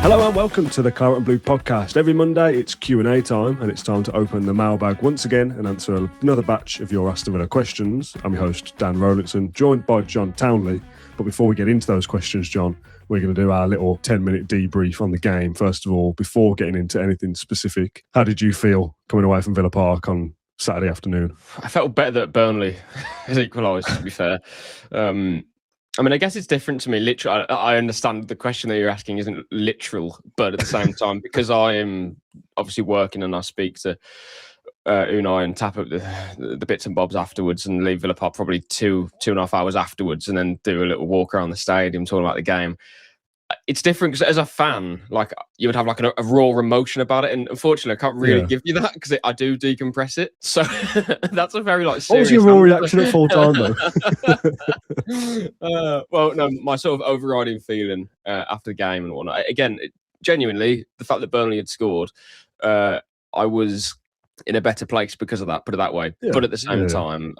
Hello and welcome to the Claret and Blue podcast. Every Monday it's Q&A time and it's time to open the mailbag once again and answer another batch of your Aston Villa questions. I'm your host Dan Rolinson, joined by John Townley. But before we get into those questions, John, we're going to do our little 10-minute debrief on the game. First of all, before getting into anything specific, how did you feel coming away from Villa Park on Saturday afternoon? I felt better that Burnley has equalised, to be fair. I mean, I guess it's different to me. Literally, I understand the question that you're asking isn't literal, but at the same time, because I am obviously working and I speak to Unai and tap up the bits and bobs afterwards and leave Villa Park probably two and a half hours afterwards and then do a little walk around the stadium talking about the game. It's different because as a fan, like you would have like a raw emotion about it, and unfortunately, I can't really give you that because I do decompress it. So that's a very like. What was your raw reaction at full time though? Well, no, my sort of overriding feeling after the game and whatnot. Again, genuinely, the fact that Burnley had scored, I was in a better place because of that. Put it that way. Yeah, but at the same time,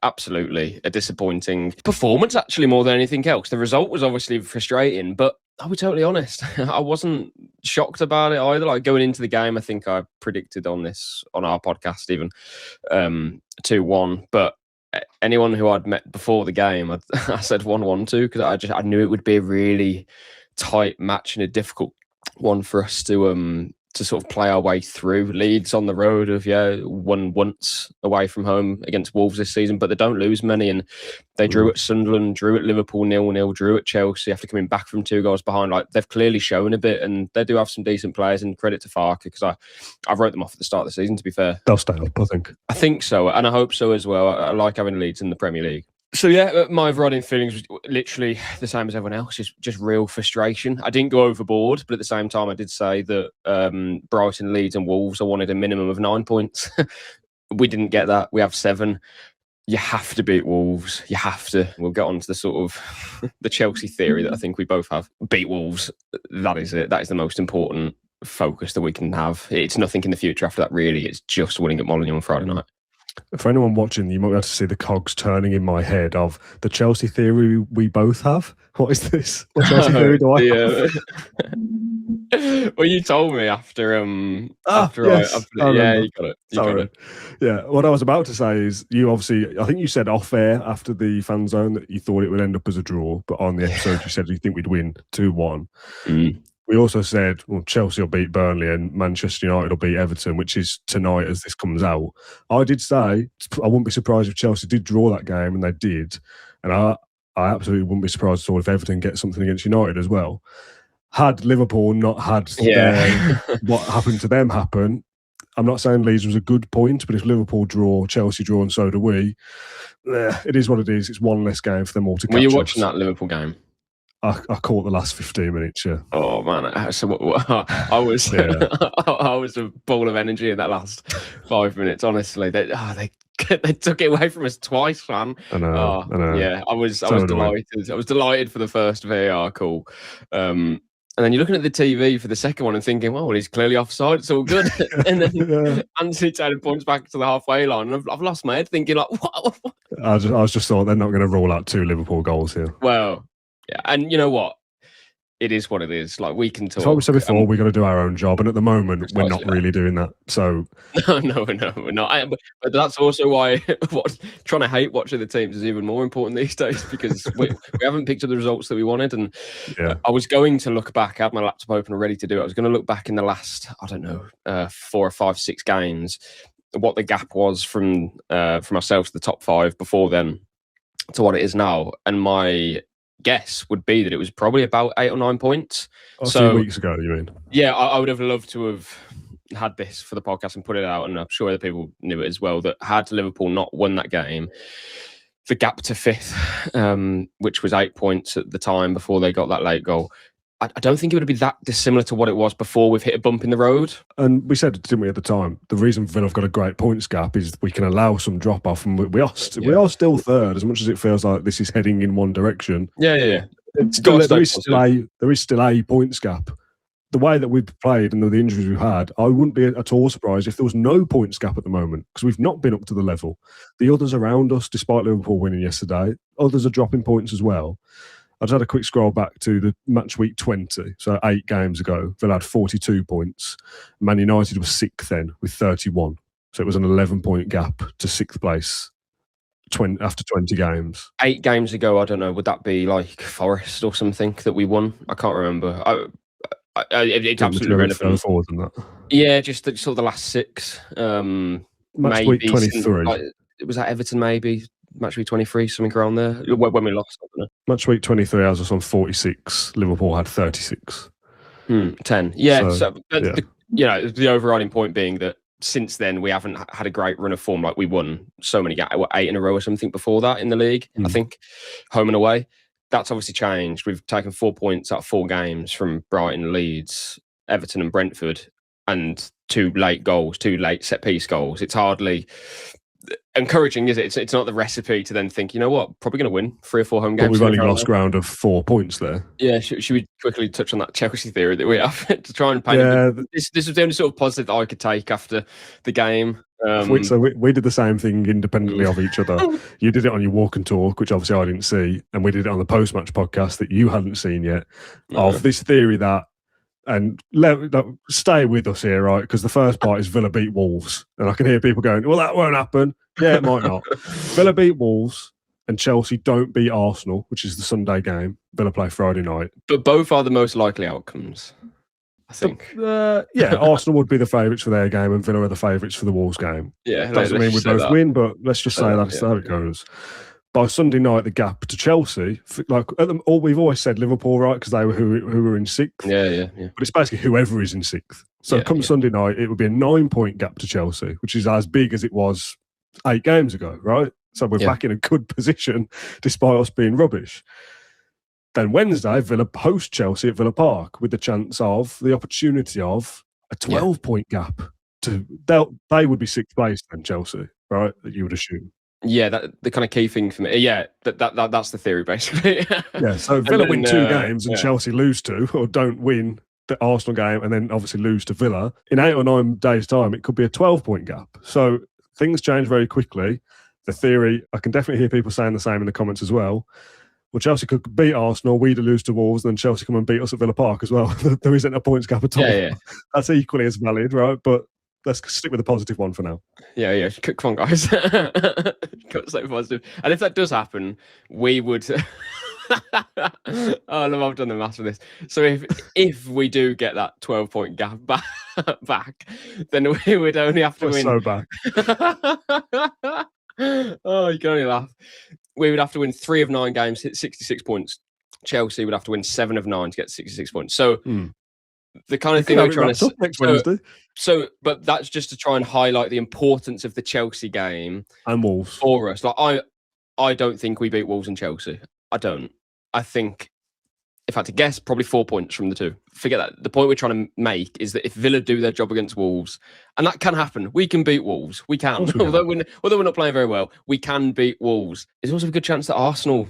absolutely a disappointing performance, actually, more than anything else. The result was obviously frustrating, but I'll be totally honest, I wasn't shocked about it either. Like going into the game, I think I predicted on our podcast even 2-1, but anyone who I'd met before the game, I said 1-1 too, because I knew it would be a really tight match and a difficult one for us to sort of play our way through. Leeds on the road have won once away from home against Wolves this season, but they don't lose many, and they drew at Sunderland, drew at Liverpool 0-0, drew at Chelsea after coming back from 2 goals behind. Like they've clearly shown a bit, and they do have some decent players, and credit to Farke because I wrote them off at the start of the season, to be fair. They'll stay up, I think so, and I hope so as well. I like having Leeds in the Premier League. So yeah, my overriding feelings was literally the same as everyone else, just real frustration. I didn't go overboard, but at the same time, I did say that Brighton, Leeds and Wolves, I wanted a minimum of 9 points. We didn't get that. We have 7. You have to beat Wolves. You have to. We'll get on to the sort of the Chelsea theory that I think we both have. Beat Wolves. That is it. That is the most important focus that we can have. It's nothing in the future after that, really. It's just winning at Molineux on Friday night. For anyone watching, you might be able to see the cogs turning in my head of the Chelsea theory we both have. What is this? What Chelsea theory do I have? Well, you told me after you got it. Got it. Yeah, what I was about to say is you obviously, I think you said off air after the fan zone that you thought it would end up as a draw, but on the episode you said you think we'd win 2-1. We also said, well, Chelsea will beat Burnley and Manchester United will beat Everton, which is tonight as this comes out. I did say I wouldn't be surprised if Chelsea did draw that game, and they did. And I absolutely wouldn't be surprised at all if Everton gets something against United as well. Had Liverpool not had what happened to them happen, I'm not saying Leeds was a good point, but if Liverpool draw, Chelsea draw, and so do we, it is what it is. It's one less game for them all to catch us. Were you watching that Liverpool game? I caught the last 15 minutes, yeah. Oh, man. So I was I was a ball of energy in that last 5 minutes, honestly. They took it away from us twice, man. I know. Yeah, I was delighted. I was delighted for the first VAR call. And then you're looking at the TV for the second one and thinking, well, he's clearly offside. It's all good. And then Anthony Taylor points back to the halfway line. And I've lost my head thinking, like, what? I was just thought they're not going to rule out 2 Liverpool goals here. Well, yeah, and you know what? It is what it is. Like, we can talk. That's what we said before. We're going to do our own job, and at the moment, we're not really doing that. So no, we're not. But that's also why trying to hate watching the teams is even more important these days because we haven't picked up the results that we wanted. And I was going to look back. I had my laptop open and ready to do it. I was going to look back in the last, 4 or 5, 6 games, what the gap was from ourselves to the top 5 before then to what it is now, and my guess would be that it was probably about 8 or 9 points. A few weeks ago, you mean? Yeah, I would have loved to have had this for the podcast and put it out, and I'm sure other people knew it as well, that had Liverpool not won that game, the gap to 5th, which was 8 points at the time before they got that late goal, I don't think it would be that dissimilar to what it was before we've hit a bump in the road. And we said, didn't we, at the time, the reason Villa have got a great points gap is we can allow some drop off, and we are still 3rd, as much as it feels like this is heading in one direction. Yeah. There is still a points gap. The way that we've played and the injuries we've had, I wouldn't be at all surprised if there was no points gap at the moment, because we've not been up to the level. The others around us, despite Liverpool winning yesterday, others are dropping points as well. I just had a quick scroll back to the match week 20, so 8 games ago. Villa had 42 points. Man United was 6th then with 31. So it was an 11-point gap to 6th place after 20 games. 8 games ago, I don't know, would that be like Forest or something that we won? I can't remember. It's absolutely relevant. Forward than that. Yeah, just sort of the last 6. Match week 23. Was that Everton maybe? Match week 23, something around there, when we lost. Match week 23, I was on 46. Liverpool had 36. 10. Yeah. The overriding point being that since then we haven't had a great run of form. Like we won so many 8 in a row or something before that in the league. I think home and away. That's obviously changed. We've taken 4 points out of 4 games from Brighton, Leeds, Everton, and Brentford, and 2 late set piece goals. It's hardly encouraging, is it? It's not the recipe to then think, you know what, probably going to win 3 or 4 home games. But we've only lost ground of 4 points there. Yeah, should we quickly touch on that Chelsea theory that we have to try and paint? This was the only sort of positive that I could take after the game. So we did the same thing independently of each other. You did it on your walk and talk, which obviously I didn't see, and we did it on the post-match podcast that you hadn't seen yet, of this theory that, and stay with us here, right? Because the first part is Villa beat Wolves, and I can hear people going, well, that won't happen. Yeah, it might not. Villa beat Wolves and Chelsea don't beat Arsenal, which is the Sunday game. Villa play Friday night. But both are the most likely outcomes, I think. Arsenal would be the favourites for their game and Villa are the favourites for the Wolves game. Yeah, doesn't mean we both win, but let's just say that's how it goes. By Sunday night, the gap to Chelsea, we've always said Liverpool, right? Because they were who were in 6th. Yeah. But it's basically whoever is in 6th. So Sunday night, it would be a 9-point gap to Chelsea, which is as big as it was 8 games ago, right? So we're back in a good position despite us being rubbish. Then Wednesday, Villa host Chelsea at Villa Park with the opportunity of a 12-point gap. They would be 6th place then, Chelsea, right? That you would assume. Yeah, the kind of key thing for me. Yeah, that's the theory, basically. So Villa win 2 games and Chelsea lose 2 or don't win the Arsenal game and then obviously lose to Villa. In 8 or 9 days' time, it could be a 12-point gap. So things change very quickly. The theory, I can definitely hear people saying the same in the comments as well. Well, Chelsea could beat Arsenal, we'd lose to Wolves, and then Chelsea come and beat us at Villa Park as well. There isn't a points gap at all. Yeah. That's equally as valid, right? But let's stick with the positive one for now. Yeah. Come on, guys. Got so positive. And if that does happen, we would... Oh, no, I've done the maths for this. So if we do get that 12-point gap back, then we would only have to win. So back. Oh, you can only laugh. We would have to win 3 of 9 games, hit 66 points. Chelsea would have to win 7 of 9 to get 66 points. So the kind of thing we're trying to next Wednesday. So, but that's just to try and highlight the importance of the Chelsea game and Wolves for us. Like I don't think we beat Wolves and Chelsea. I don't. I think, if I had to guess, probably 4 points from the 2. Forget that. The point we're trying to make is that if Villa do their job against Wolves, and that can happen, we can beat Wolves. We can. Although we're not playing very well, we can beat Wolves. There's also a good chance that Arsenal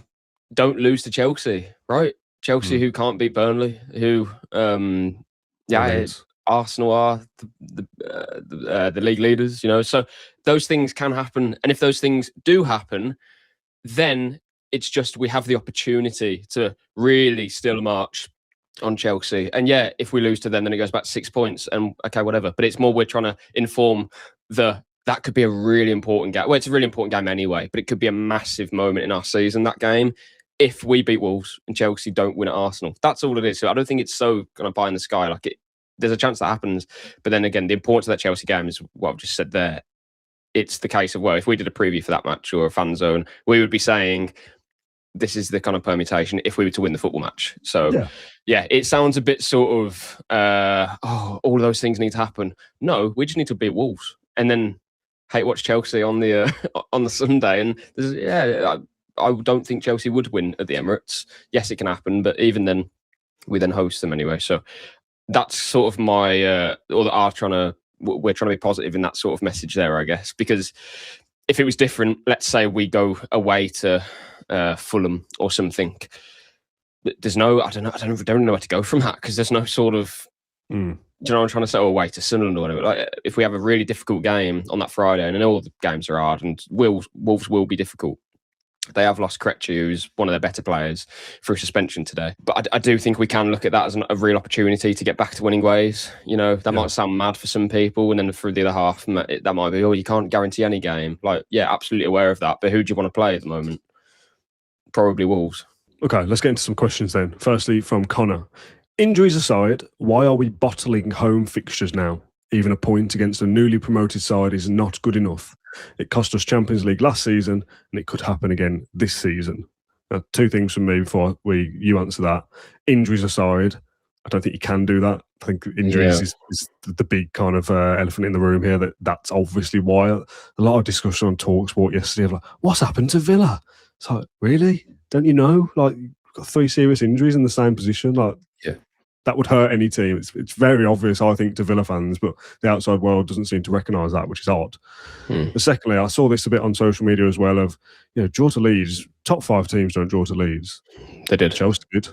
don't lose to Chelsea, right? Chelsea, who can't beat Burnley, who, Arsenal are the league leaders, So those things can happen. And if those things do happen, then it's just we have the opportunity to really steal a march on Chelsea. And if we lose to them, then it goes back to 6 points and okay, whatever. But it's more we're trying to inform that could be a really important game. Well, it's a really important game anyway, but it could be a massive moment in our season, that game, if we beat Wolves and Chelsea don't win at Arsenal. That's all it is. So I don't think it's so kind of pie in the sky. There's a chance that happens. But then again, the importance of that Chelsea game is what I've just said there. It's the case of, well, if we did a preview for that match or a fan zone, we would be saying, this is the kind of permutation if we were to win the football match. So, it sounds a bit sort of, all of those things need to happen. No, we just need to beat Wolves and then watch Chelsea on the Sunday. And I don't think Chelsea would win at the Emirates. Yes, it can happen, but even then, we then host them anyway. So that's sort of we're trying to be positive in that sort of message there, I guess, because if it was different, let's say we go away to Fulham or something, there's no, I don't know where to go from that, because there's no sort of, do you know what I'm trying to say, away to Sunderland or whatever. Like, if we have a really difficult game on that Friday, and I know all the games are hard and Wolves will be difficult, They have lost Claret, who's one of their better players, through suspension today. But I do think we can look at that as a real opportunity to get back to winning ways. You know, that might sound mad for some people, and then through the other half, that might be, oh, you can't guarantee any game. Like, yeah, absolutely aware of that. But who do you want to play at the moment? Probably Wolves. Okay, let's get into some questions then. Firstly, from Connor. Injuries aside, why are we bottling home fixtures now? Even a point against a newly promoted side is not good enough. It cost us Champions League last season, and it could happen again this season. Now, two things from me before you answer that. Injuries aside, I don't think you can do that. I think injuries is the big kind of elephant in the room here. That's obviously why. A lot of discussion on TalkSport yesterday of like, what's happened to Villa? It's like, really? Don't you know? Like, you've got 3 serious injuries in the same position. Like, that would hurt any team. It's very obvious, I think, to Villa fans, but the outside world doesn't seem to recognise that, which is odd. But secondly, I saw this a bit on social media as well of, draw to Leeds. Top 5 teams don't draw to Leeds. They did. Chelsea did.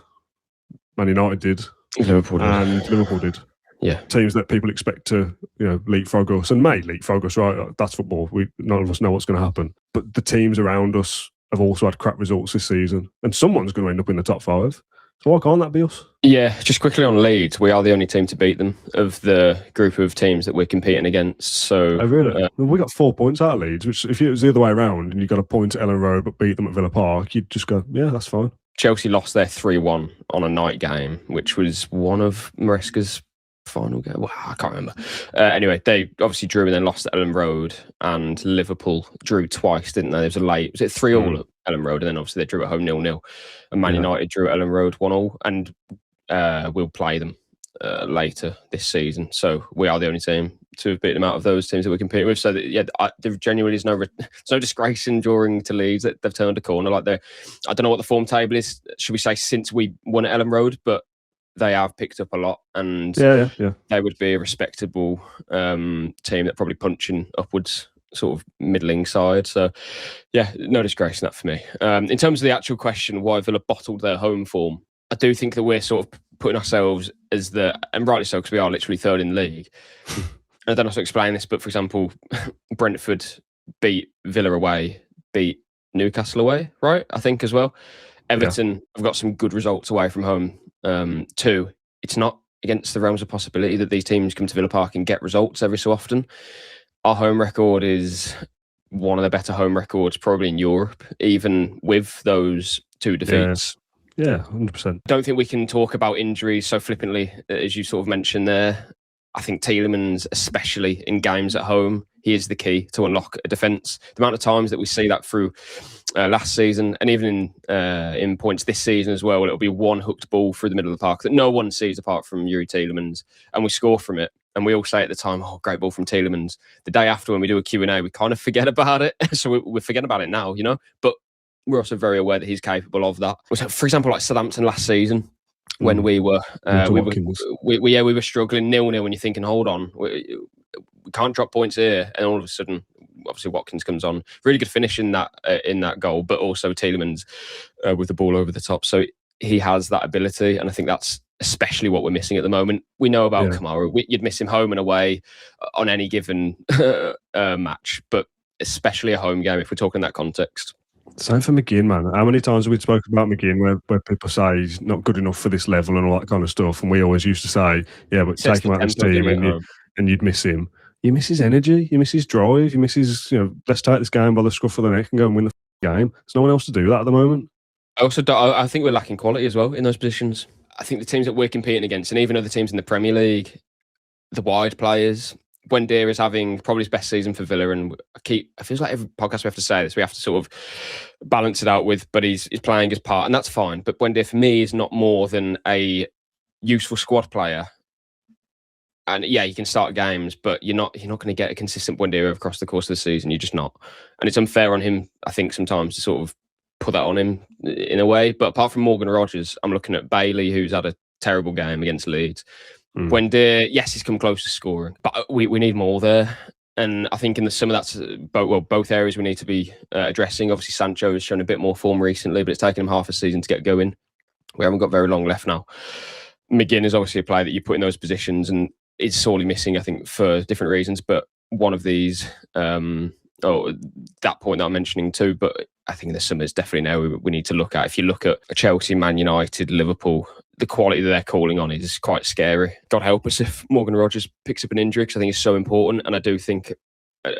Man United did. Liverpool did. And Liverpool did. Yeah. Teams that people expect to, leapfrog us and may leapfrog us, right? That's football. None of us know what's going to happen. But the teams around us have also had crap results this season. And someone's going to end up in the top 5. So why can't that be us? Yeah, just quickly on Leeds, we are the only team to beat them of the group of teams that we're competing against. So, really? We got 4 points out of Leeds, which if it was the other way around and you got a point at Ellen Road but beat them at Villa Park, you'd just go, yeah, that's fine. Chelsea lost their 3-1 on a night game, which was one of Maresca's final game. Well, I can't remember. Anyway, they obviously drew and then lost at Ellen Road, and Liverpool drew twice, didn't they? There was was it 3-3 at Ellen Road, and then obviously they drew at home 0-0. And Man United drew at Ellen Road 1-1, and we'll play them later this season. So we are the only team to have beaten them out of those teams that we're competing with. So there genuinely is no disgrace in drawing to Leeds. That they've turned a corner. Like I don't know what the form table is. Should we say since we won at Ellen Road, but they have picked up a lot, and they would be a respectable team that probably punching upwards, sort of middling side. So, yeah, no disgrace in that for me. In terms of the actual question, why Villa bottled their home form, I do think that we're sort of putting ourselves as and rightly so, because we are literally third in the league. I don't know how to explain this, but for example, Brentford beat Villa away, beat Newcastle away, right? I think as well. Everton have got some good results away from home. Too, it's not against the realms of possibility that these teams come to Villa Park and get results every so often. Our home record is one of the better home records probably in Europe, even with those 2 defeats. Yeah, 100%. Don't think we can talk about injuries so flippantly, as you sort of mentioned there. I think Tielemans, especially in games at home, he is the key to unlock a defence. The amount of times that we see that through last season, and even in points this season as well, it'll be one hooked ball through the middle of the park that no one sees apart from Yuri Tielemans, and we score from it. And we all say at the time, oh, great ball from Tielemans. The day after, when we do a Q&A, we kind of forget about it. So we're forgetting about it now, But we're also very aware that he's capable of that. For example, like Southampton last season, when we were struggling 0-0, and you're thinking, hold on, we can't drop points here, and all of a sudden, obviously Watkins comes on, really good finish in that goal, but also Tielemans with the ball over the top. So he has that ability, and I think that's especially what we're missing at the moment. We know about Kamara; you'd miss him home and away on any given match, but especially a home game if we're talking that context. Same for McGinn, man. How many times have we spoken about McGinn where people say he's not good enough for this level and all that kind of stuff? And we always used to say, yeah, but take him out of this team and you'd miss him. You miss his energy, you miss his drive, you miss his, let's take this game by the scruff of the neck and go and win the game. There's no one else to do that at the moment. I think we're lacking quality as well in those positions. I think the teams that we're competing against, and even other teams in the Premier League, the wide players, Buendia is having probably his best season for Villa, and it feels like every podcast we have to say this, we have to sort of balance it out with, but he's playing his part, and that's fine. But Buendia for me is not more than a useful squad player. And yeah, you can start games, but you're not going to get a consistent Buendia across the course of the season. You're just not. And it's unfair on him, I think, sometimes to sort of put that on him in a way. But apart from Morgan Rogers, I'm looking at Bailey, who's had a terrible game against Leeds. Buendia, yes, he's come close to scoring, but we need more there. And I think in the summer, that's both areas we need to be addressing. Obviously, Sancho has shown a bit more form recently, but it's taken him half a season to get going. We haven't got very long left now. McGinn is obviously a player that you put in those positions and is sorely missing, I think, for different reasons. But one of these that point that I'm mentioning too. But I think there's something definitely now we need to look at. If you look at Chelsea, Man United, Liverpool, the quality that they're calling on is quite scary. God help us if Morgan Rogers picks up an injury, because I think it's so important. And I do think a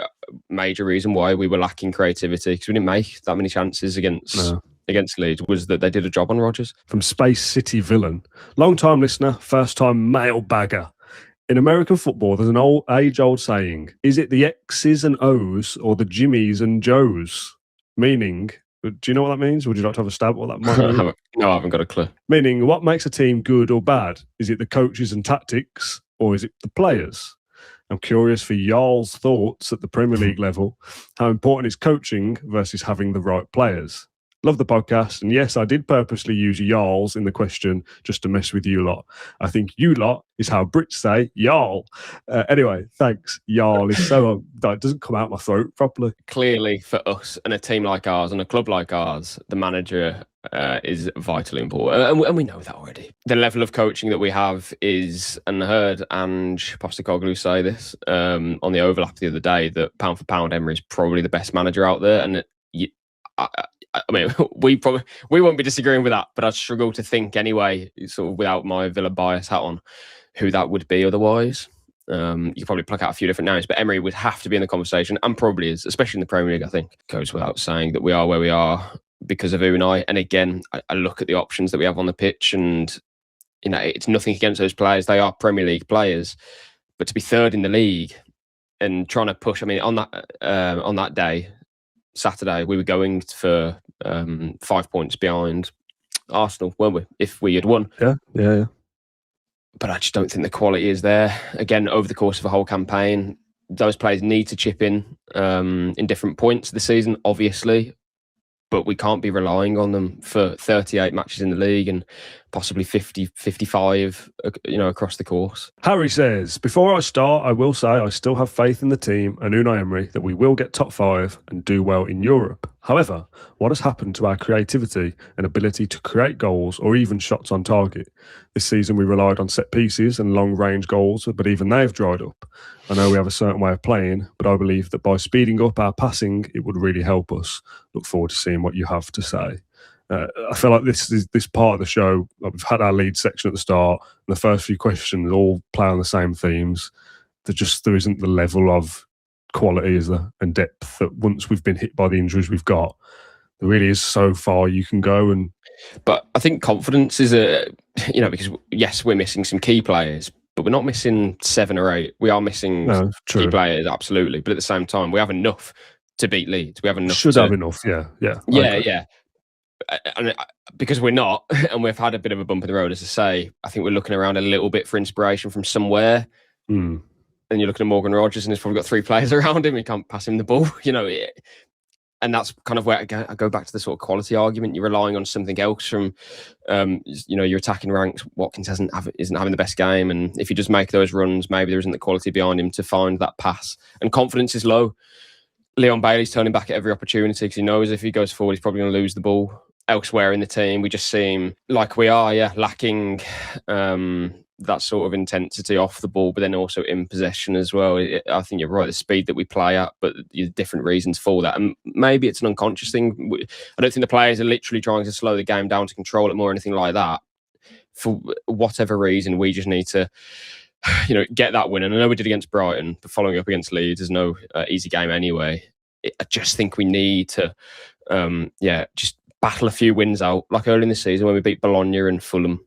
major reason why we were lacking creativity, because we didn't make that many chances against Leeds, was that they did a job on Rogers. From Space City Villain, long-time listener, first-time mail bagger. In American football, there's an age-old saying, is it the X's and O's or the Jimmies and Joes? Meaning, do you know what that means? Would you like to have a stab at what that might mean? No, I haven't got a clue. Meaning, what makes a team good or bad? Is it the coaches and tactics, or is it the players? I'm curious for y'all's thoughts at the Premier League level. How important is coaching versus having the right players? Love the podcast. And yes, I did purposely use y'alls in the question just to mess with you lot. I think you lot is how Brits say y'all. Anyway, thanks. Y'all is so... that doesn't come out my throat properly. Clearly, for us and a team like ours and a club like ours, the manager is vitally important. And we know that already. The level of coaching that we have is, and I heard Ange Postecoglou say this on the overlap the other day, that pound for pound, Emery is probably the best manager out there. And I mean, we won't be disagreeing with that, but I struggle to think anyway, sort of without my Villa bias hat on, who that would be otherwise. You could probably pluck out a few different names, but Emery would have to be in the conversation, and probably is, especially in the Premier League. I think goes without saying that we are where we are because of Unai. And again, I look at the options that we have on the pitch, and it's nothing against those players; they are Premier League players. But to be third in the league and trying to push, I mean, on that day, Saturday, we were going for 5 points behind Arsenal, weren't we? If we had won. Yeah. But I just don't think the quality is there. Again, over the course of a whole campaign, those players need to chip in different points of the season, obviously. But we can't be relying on them for 38 matches in the league and possibly 50, 55, across the course. Harry says, before I start, I will say I still have faith in the team and Unai Emery that we will get top 5 and do well in Europe. However, what has happened to our creativity and ability to create goals or even shots on target? This season we relied on set pieces and long-range goals, but even they've dried up. I know we have a certain way of playing, but I believe that by speeding up our passing, it would really help us. Look forward to seeing what you have to say. I feel like this part of the show, we've had our lead section at the start, and the first few questions all play on the same themes. There isn't the level of quality, is there, and depth that once we've been hit by the injuries we've got, there really is so far you can go. But I think confidence is because yes, we're missing some key players, but we're not missing 7 or 8. We are missing key players, absolutely. But at the same time, we have enough to beat Leeds. We have enough. Have enough, yeah. Yeah. And because we're not, and we've had a bit of a bump in the road, as I say, I think we're looking around a little bit for inspiration from somewhere. And you're looking at Morgan Rogers, and he's probably got 3 players around him. He can't pass him the ball, And that's kind of where I go back to the sort of quality argument. You're relying on something else from, your attacking ranks. Watkins isn't having the best game, and if he does make those runs, maybe there isn't the quality behind him to find that pass. And confidence is low. Leon Bailey's turning back at every opportunity because he knows if he goes forward, he's probably going to lose the ball. Elsewhere in the team, we just seem like we are, lacking that sort of intensity off the ball, but then also in possession as well. I think you're right, the speed that we play at, but different reasons for that. And maybe it's an unconscious thing. I don't think the players are literally trying to slow the game down to control it more or anything like that. For whatever reason, we just need to get that win. And I know we did against Brighton, but following up against Leeds is no easy game anyway. I just think we need to, just battle a few wins out, like early in the season when we beat Bologna and Fulham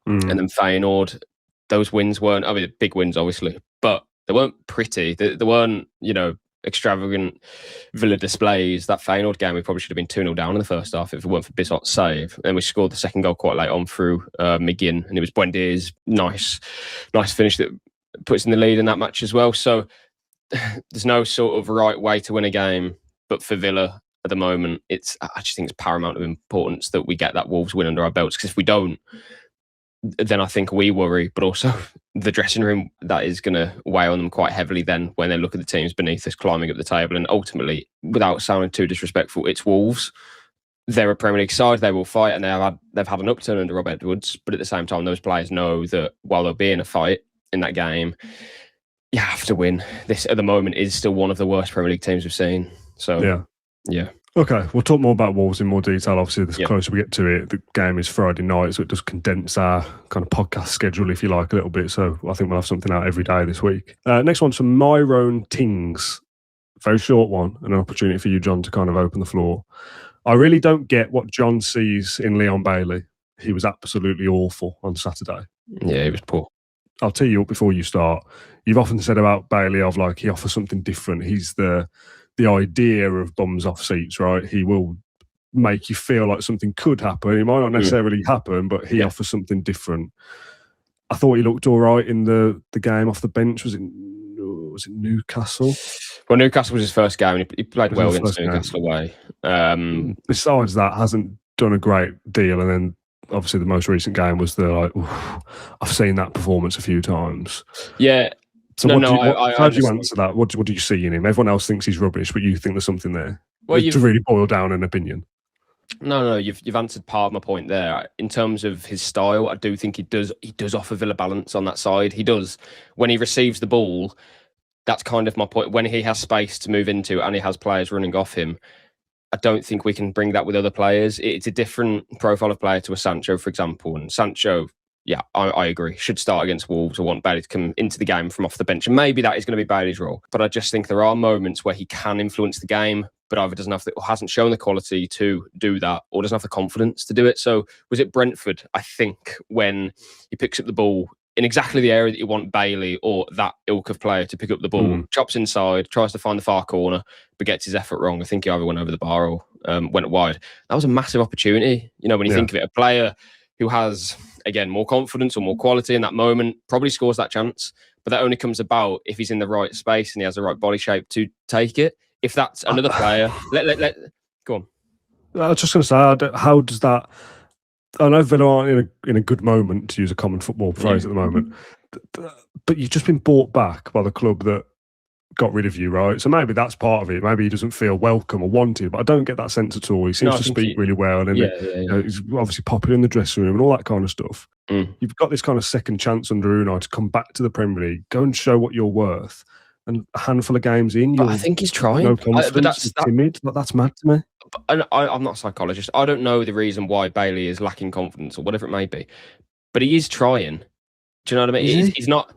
and then Feyenoord. Those wins weren't, big wins obviously, but they weren't pretty. They weren't, extravagant Villa displays. That Feyenoord game, we probably should have been 2-0 down in the first half if it weren't for Bissot's save. And we scored the second goal quite late on through McGinn, and it was Buendier's nice finish that puts in the lead in that match as well. So there's no sort of right way to win a game, but for Villa at the moment, I just think it's paramount of importance that we get that Wolves win under our belts, because if we don't, then I think we worry, but also the dressing room, that is going to weigh on them quite heavily then when they look at the teams beneath us climbing up the table. And ultimately, without sounding too disrespectful, it's Wolves. They're a Premier League side, they will fight, and they've had an upturn under Rob Edwards, but at the same time, those players know that while they'll be in a fight in that game, you have to win. This, at the moment, is still one of the worst Premier League teams we've seen. So, yeah. Okay, we'll talk more about Wolves in more detail. Obviously, the closer we get to it, the game is Friday night, so it does condense our kind of podcast schedule, if you like, a little bit. So I think we'll have something out every day this week. Next one's from Myron Tings. Very short one, and an opportunity for you, John, to kind of open the floor. I really don't get what John sees in Leon Bailey. He was absolutely awful on Saturday. Yeah, he was poor. I'll tell you what, before you start, you've often said about Bailey of like he offers something different. He's the idea of bums off seats, right? He will make you feel like something could happen. It might not necessarily happen, but he offers something different. I thought he looked all right in the game off the bench. Was it Newcastle? Well, Newcastle was his first game. He played well against Newcastle away. Besides that, hasn't done a great deal. And then obviously the most recent game was I've seen that performance a few times. Yeah. So how do you answer that? What do you see in him? Everyone else thinks he's rubbish, but you think there's something there. Well, to really boil down an opinion. No, you've answered part of my point there. In terms of his style, I do think he does offer Villa balance on that side. He does. When he receives the ball, that's kind of my point. When he has space to move into and he has players running off him, I don't think we can bring that with other players. It's a different profile of player to a Sancho, for example. And Sancho, yeah, I agree, should start against Wolves. I want Bailey to come into the game from off the bench. And maybe that is going to be Bailey's role. But I just think there are moments where he can influence the game, but either doesn't have or hasn't shown the quality to do that, or doesn't have the confidence to do it. So was it Brentford, I think, when he picks up the ball in exactly the area that you want Bailey or that ilk of player to pick up the ball, chops inside, tries to find the far corner, but gets his effort wrong. I think he either went over the bar or went wide. That was a massive opportunity. You know, when you think of it, a player who has, again, more confidence or more quality in that moment probably scores that chance. But that only comes about if he's in the right space and he has the right body shape to take it. If that's another player, go on. I was just going to say, how does that? I know Villa aren't in a good moment, to use a common football phrase at the moment, but you've just been bought back by the club that got rid of you, right? So maybe that's part of it. Maybe he doesn't feel welcome or wanted, but I don't get that sense at all. He seems to speak really well, and you know, he's obviously popular in the dressing room and all that kind of stuff. You've got this kind of second chance under Unai to come back to the Premier League, go and show what you're worth. And a handful of games in, I think he's trying. No confidence, timid. That's mad to me. I'm not a psychologist. I don't know the reason why Bailey is lacking confidence or whatever it may be, but he is trying. Do you know what I mean? He's not.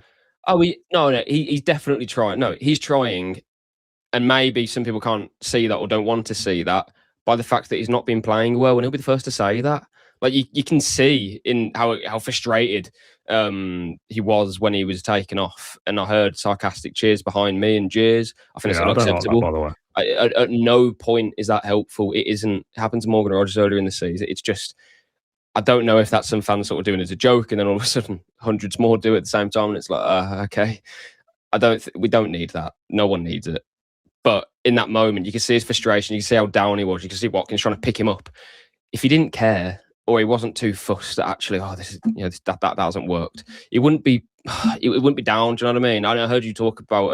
He's definitely trying. No, he's trying, and maybe some people can't see that or don't want to see that by the fact that he's not been playing well, and he'll be the first to say that. Like you can see in how frustrated he was when he was taken off, and I heard sarcastic cheers behind me and jeers. I think it's unacceptable. Like that, by the way. At no point is that helpful. It isn't. It happened to Morgan Rogers earlier in the season. It's just, I don't know if that's some fans sort of doing it as a joke, and then all of a sudden hundreds more do it at the same time, and it's like, okay, we don't need that. No one needs it. But in that moment, you can see his frustration. You can see how down he was. You can see Watkins trying to pick him up. If he didn't care, or he wasn't too fussed that actually, that hasn't worked, it wouldn't be down. Do you know what I mean? I heard you talk about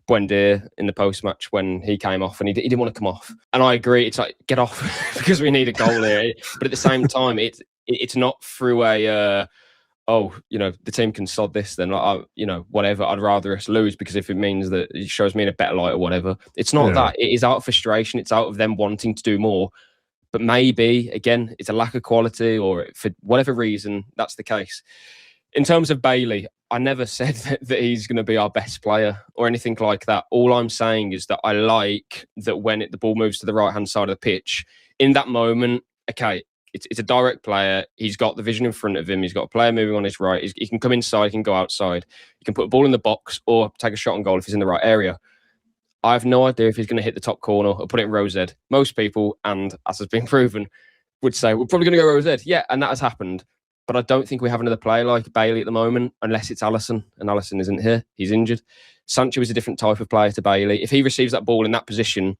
Buendia in the post-match when he came off, and he didn't want to come off. And I agree, it's like, get off because we need a goal here. But at the same time, it's not through a the team can sod this, then whatever. I'd rather us lose because if it means that it shows me in a better light or whatever. It's not that. It is out of frustration. It's out of them wanting to do more. But maybe, again, it's a lack of quality, or for whatever reason, that's the case. In terms of Bailey, I never said that he's going to be our best player or anything like that. All I'm saying is that I like that when the ball moves to the right-hand side of the pitch, in that moment, okay, it's a direct player. He's got the vision in front of him. He's got a player moving on his right. He can come inside. He can go outside. He can put a ball in the box or take a shot on goal if he's in the right area. I have no idea if he's going to hit the top corner or put it in row Z. Most people, and as has been proven, would say, we're probably going to go row Z. Yeah, and that has happened. But I don't think we have another player like Bailey at the moment, unless it's Alisson, and Alisson isn't here. He's injured. Sancho is a different type of player to Bailey. If he receives that ball in that position,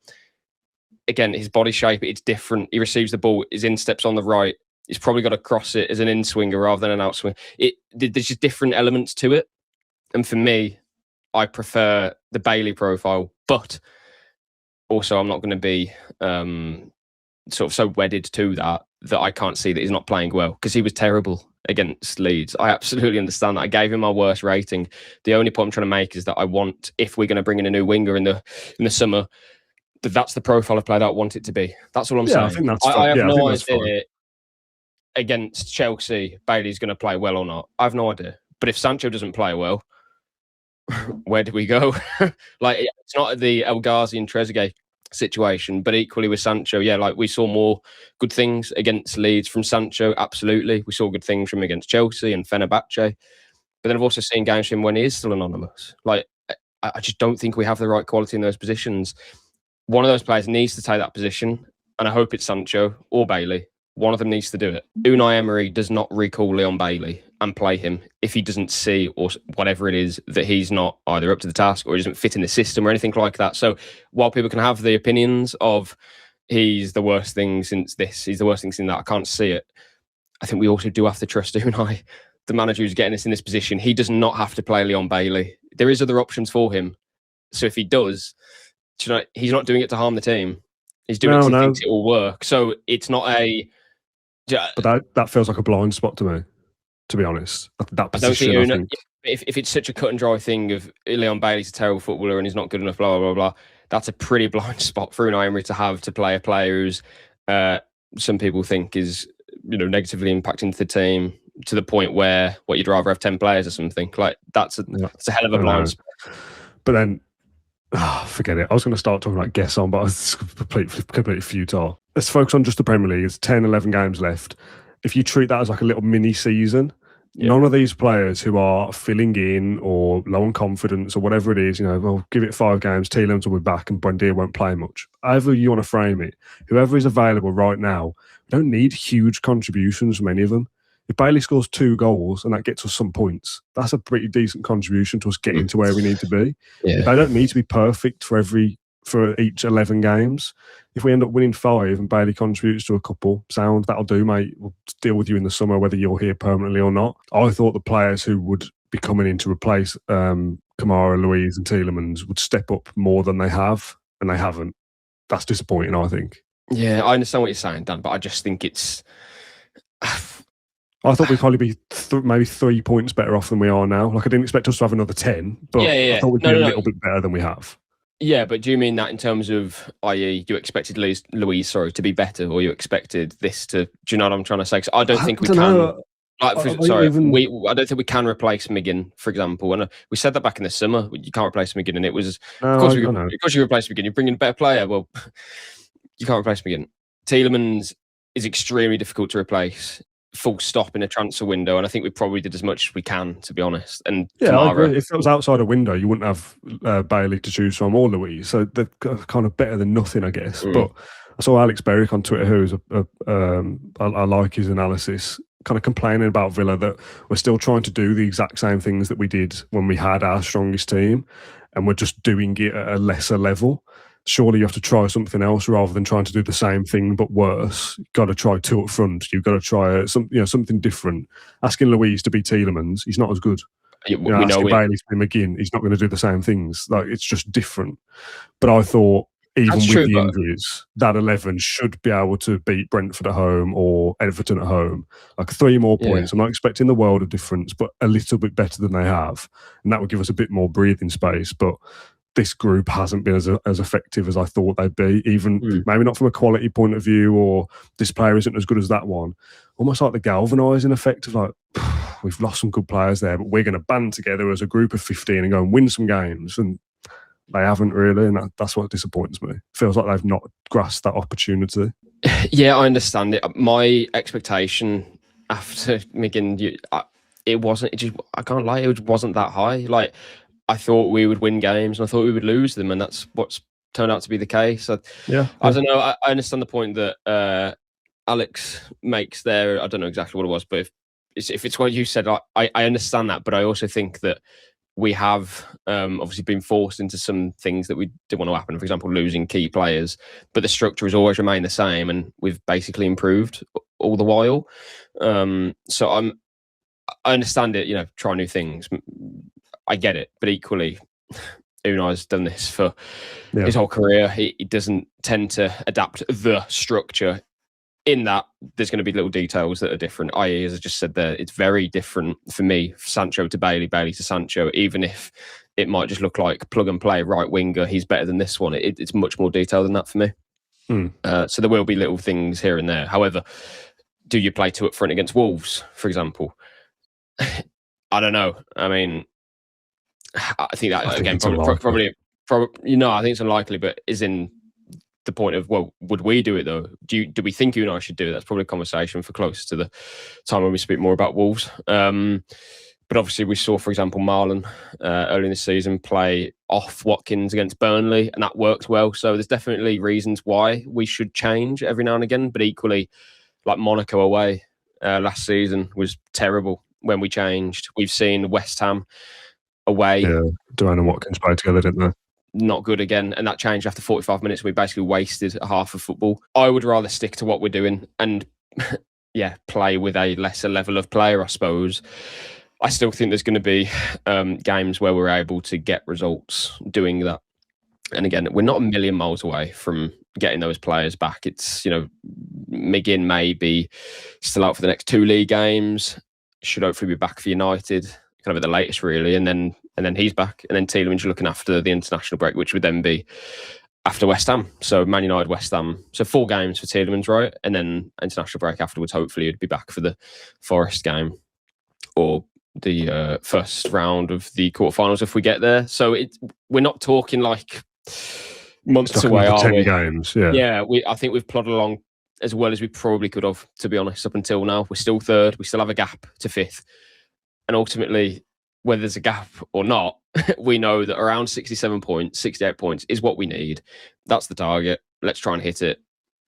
again, his body shape, it's different. He receives the ball, his insteps on the right. He's probably got to cross it as an in-swinger rather than an out-swinger. There's just different elements to it. And for me, I prefer the Bailey profile, but also I'm not going to be sort of so wedded to that I can't see that he's not playing well, because he was terrible against Leeds. I absolutely understand that. I gave him my worst rating. The only point I'm trying to make is that I want, if we're going to bring in a new winger in the summer, that's the profile of player that I want it to be. That's all I'm saying. I think that's I have no idea fine. Against Chelsea, Bailey's going to play well or not. I have no idea. But if Sancho doesn't play well, where do we go? Like, it's not the El Ghazi and Trezeguet situation, but equally with Sancho, like we saw more good things against Leeds from Sancho. Absolutely, we saw good things from him against Chelsea and Fenerbahce. But then I've also seen games from him when he is still anonymous. Like, I just don't think we have the right quality in those positions. One of those players needs to take that position, and I hope it's Sancho or Bailey. One of them needs to do it. Unai Emery does not recall Leon Bailey and play him if he doesn't see, or whatever it is, that he's not either up to the task or he doesn't fit in the system or anything like that. So while people can have the opinions of he's the worst thing since this, he's the worst thing since that, I can't see it. I think we also do have to trust Unai, the manager who's getting us in this position. He does not have to play Leon Bailey. There is other options for him. So if he does, he's not doing it to harm the team. He's doing it because he thinks it will work. So it's not a... But that feels like a blind spot to me, to be honest. That position, I think. If it's such a cut and dry thing of Leon Bailey's a terrible footballer and he's not good enough, blah, blah, blah, blah, that's a pretty blind spot for Unai Emery to have to play a player who's some people think is negatively impacting the team to the point where you'd rather have 10 players or something. Like, that's a hell of a blind spot. But then, forget it. I was going to start talking about guess on, but it's completely futile. Let's focus on just the Premier League. There's 10, 11 games left. If you treat that as like a little mini season, none of these players who are filling in or low on confidence or whatever it is, well, give it 5 games, Tielemans will be back and Buendia won't play much. However you want to frame it, whoever is available right now, we don't need huge contributions from any of them. If Bailey scores 2 goals and that gets us some points, that's a pretty decent contribution to us getting to where we need to be. Yeah. They don't need to be perfect for each 11 games. If we end up winning 5 and Bailey contributes to a couple, sound, that'll do, mate. We'll deal with you in the summer, whether you're here permanently or not. I thought the players who would be coming in to replace Kamara, Luiz and Tielemans would step up more than they have, and they haven't. That's disappointing, I think. Yeah, I understand what you're saying, Dan, but I just think it's... I thought we'd probably be maybe 3 points better off than we are now. Like, I didn't expect us to have another 10, but I thought we'd be a little bit better than we have. Yeah, but do you mean that in terms of, i.e., you expected Luiz, to be better, or you expected this to... Do you know what I'm trying to say? Because I don't think we can... I don't think we can replace McGinn, for example. And we said that back in the summer. You can't replace McGinn, and it was... Of course you replace McGinn. You bring in a better player. Well, you can't replace McGinn. Tielemans is extremely difficult to replace. Full stop in a transfer window, and I think we probably did as much as we can, to be honest. And Kamara, if it was outside a window, you wouldn't have Bailey to choose from or Luiz, so they're kind of better than nothing, I guess. But I saw Alex Berwick on Twitter, who's I like his analysis, kind of complaining about Villa that we're still trying to do the exact same things that we did when we had our strongest team, and we're just doing it at a lesser level. Surely you have to try something else rather than trying to do the same thing but worse. You've got to try 2 up front. You've got to try something different. Asking Luiz to be Tielemans, he's not as good. Asking Bailey to be McGinn, he's not going to do the same things. Like, it's just different. But I thought, even with the injuries, that 11 should be able to beat Brentford at home or Everton at home. Like, 3 more points. I'm not expecting the world of difference, but a little bit better than they have. And that would give us a bit more breathing space. But this group hasn't been as effective as I thought they'd be, even maybe not from a quality point of view, or this player isn't as good as that one. Almost like the galvanising effect of, like, we've lost some good players there, but we're going to band together as a group of 15 and go and win some games. And they haven't really, and that's what disappoints me. Feels like they've not grasped that opportunity. Yeah, I understand it. My expectation after McGinn, I can't lie, it wasn't that high. Like, I thought we would win games and I thought we would lose them, and that's what's turned out to be the case. I don't know. I understand the point that Alex makes there. I don't know exactly what it was, but if it's what you said, I understand that. But I also think that we have obviously been forced into some things that we didn't want to happen. For example, losing key players, but the structure has always remained the same, and we've basically improved all the while. So I understand it. Try new things. I get it, but equally, Unai's done this for his whole career. He doesn't tend to adapt the structure. In that, there's going to be little details that are different. I.e., as I just said there, it's very different for me, Sancho to Bailey, Bailey to Sancho, even if it might just look like plug and play right winger. He's better than this one. It's much more detailed than that for me. So there will be little things here and there. However, do you play 2 up front against Wolves, for example? I don't know. I mean, I think that I think probably, I think it's unlikely, but is in the point of, well, would we do it though? Do we think you and I should do it? That's probably a conversation for close to the time when we speak more about Wolves. But obviously we saw, for example, Marlon early in the season play off Watkins against Burnley, and that worked well. So there's definitely reasons why we should change every now and again. But equally, like Monaco away last season was terrible when we changed. We've seen West Ham away. Yeah, Duran and Watkins played together, didn't they? Not good again. And that changed after 45 minutes. We basically wasted a half of football. I would rather stick to what we're doing and, play with a lesser level of player, I suppose. I still think there's going to be games where we're able to get results doing that. And again, we're not a million miles away from getting those players back. It's, McGinn may be still out for the next 2 league games. Should hopefully be back for United, kind of at the latest, really. And then he's back. And then Tielemans looking after the international break, which would then be after West Ham. So Man United, West Ham. So 4 games for Tielemans, right? And then international break afterwards. Hopefully he'd be back for the Forest game or the first round of the quarterfinals if we get there. So we're not talking like months away, are 10 we? games, yeah. Yeah, I think we've plodded along as well as we probably could have, to be honest, up until now. We're still 3rd. We still have a gap to 5th. And ultimately, whether there's a gap or not, we know that around 67 points, 68 points is what we need. That's the target. Let's try and hit it.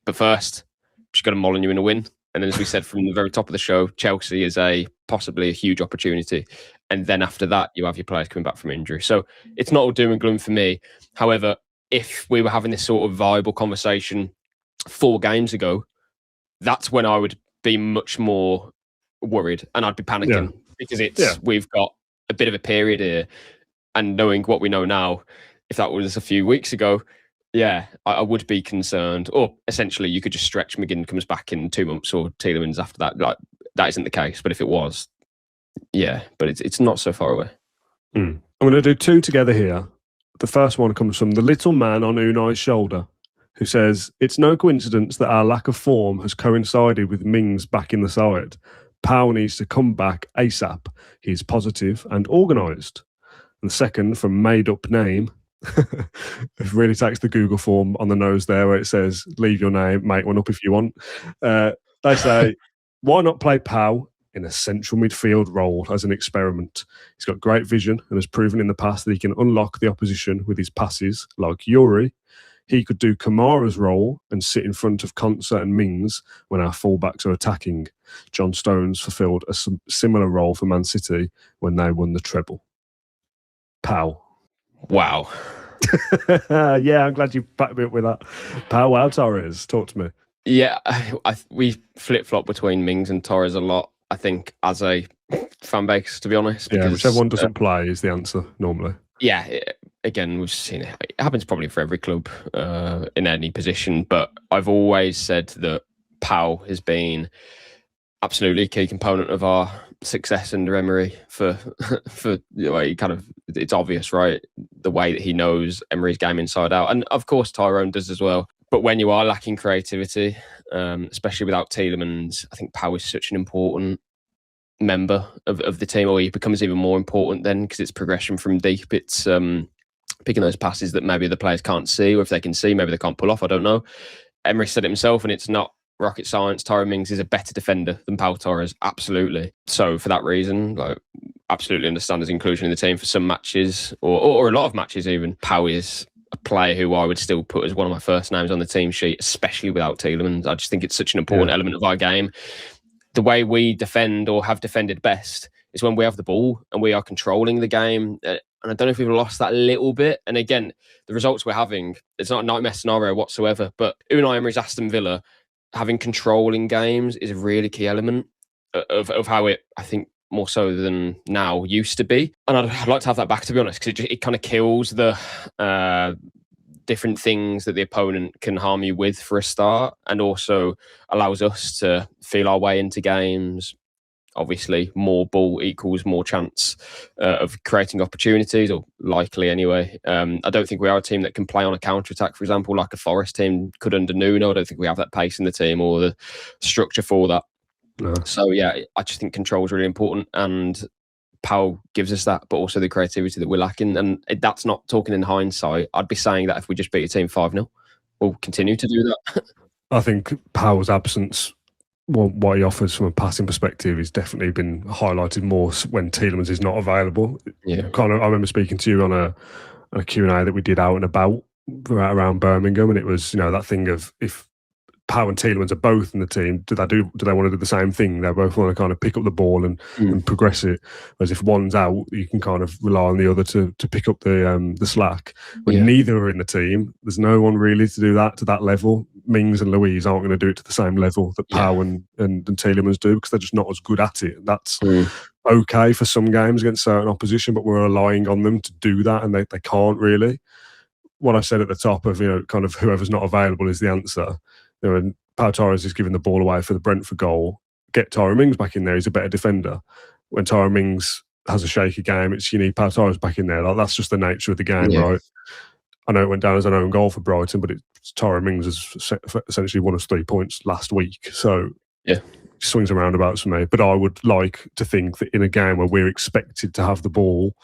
But first, just got to Molineux in a win. And then, as we said from the very top of the show, Chelsea is possibly a huge opportunity. And then after that, you have your players coming back from injury. So it's not all doom and gloom for me. However, if we were having this sort of viable conversation 4 games ago, that's when I would be much more worried and I'd be panicking because we've got a bit of a period here. And knowing what we know now, if that was a few weeks ago, I would be concerned. Or essentially, you could just stretch McGinn comes back in 2 months or Tielemans after that. Like, that isn't the case. But if it was, but it's not so far away. I'm going to do 2 together here. The first one comes from the little man on Unai's shoulder, who says, "It's no coincidence that our lack of form has coincided with Mings back in the side. Powell needs to come back ASAP. He's positive and organised." And the second from Made Up Name, it really takes the Google form on the nose there where it says, "Leave your name, make one up if you want." They say, "Why not play Powell in a central midfield role as an experiment? He's got great vision and has proven in the past that he can unlock the opposition with his passes like Yuri. He could do Kamara's role and sit in front of Concert and Mings when our fullbacks are attacking. John Stones fulfilled a similar role for Man City when they won the treble." Powell. Wow. I'm glad you backed me up with that. Powell, wow, Torres, talk to me. Yeah, we flip-flop between Mings and Torres a lot, I think, as a fan base, to be honest. Because, whichever one doesn't play is the answer, normally. Yeah, again, we've seen it. It happens probably for every club in any position, but I've always said that Powell has been absolutely a key component of our success under Emery for it's obvious, right? The way that he knows Emery's game inside out. And of course, Tyrone does as well. But when you are lacking creativity, especially without Tielemans, I think Powell is such an important member of the team, or he becomes even more important then because it's progression from deep. It's picking those passes that maybe the players can't see, or if they can see, maybe they can't pull off. I don't know. Emery said it himself, and it's not rocket science. Tyrone Mings is a better defender than Pau Torres, absolutely. So for that reason, absolutely understand his inclusion in the team for some matches, or a lot of matches even. Pau is a player who I would still put as one of my first names on the team sheet, especially without Tielemans. I just think it's such an important element of our game. The way we defend or have defended best is when we have the ball and we are controlling the game. And I don't know if we've lost that a little bit. And again, the results we're having, it's not a nightmare scenario whatsoever, but Unai Emery's Aston Villa, having control in games is a really key element of how it, I think, more so than now used to be. And I'd like to have that back, to be honest, because it kind of kills the different things that the opponent can harm you with for a start, and also allows us to feel our way into games, obviously more ball equals more chance of creating opportunities, or likely anyway. I don't think we are a team that can play on a counter-attack, for example, like a Forest team could under Nuno. I don't think we have that pace in the team or the structure for that. No. So, yeah, I just think control is really important, and Powell gives us that, but also the creativity that we're lacking. And that's not talking in hindsight. I'd be saying that if we just beat a team 5-0, we'll continue to do that. I think Powell's absence, what he offers from a passing perspective, has definitely been highlighted more when Tielemans is not available. Yeah, I remember speaking to you on a Q&A that we did out and about around Birmingham, and it was, you know, that thing of if Powell and Tielemans are both in the team, do they want to do the same thing? They both want to kind of pick up the ball and progress it. Whereas if one's out, you can kind of rely on the other to pick up the slack. When neither are in the team, there's no one really to do that to that level. Mings and Louise aren't going to do it to the same level that Powell and Tielemans do, because they're just not as good at it. That's okay for some games against certain opposition, but we're relying on them to do that, and they can't really. What I said at the top of, you know, kind of whoever's not available is the answer. You know, and Pau Torres is giving the ball away for the Brentford goal. Get Tyrone Mings back in there. He's a better defender. When Tyrone Mings has a shaky game, it's you need Pau Torres back in there. Like, that's just the nature of the game, right? I know it went down as an own goal for Brighton, but Tyrone Mings has essentially won us 3 points last week. So swings and roundabouts for me. But I would like to think that in a game where we're expected to have the ball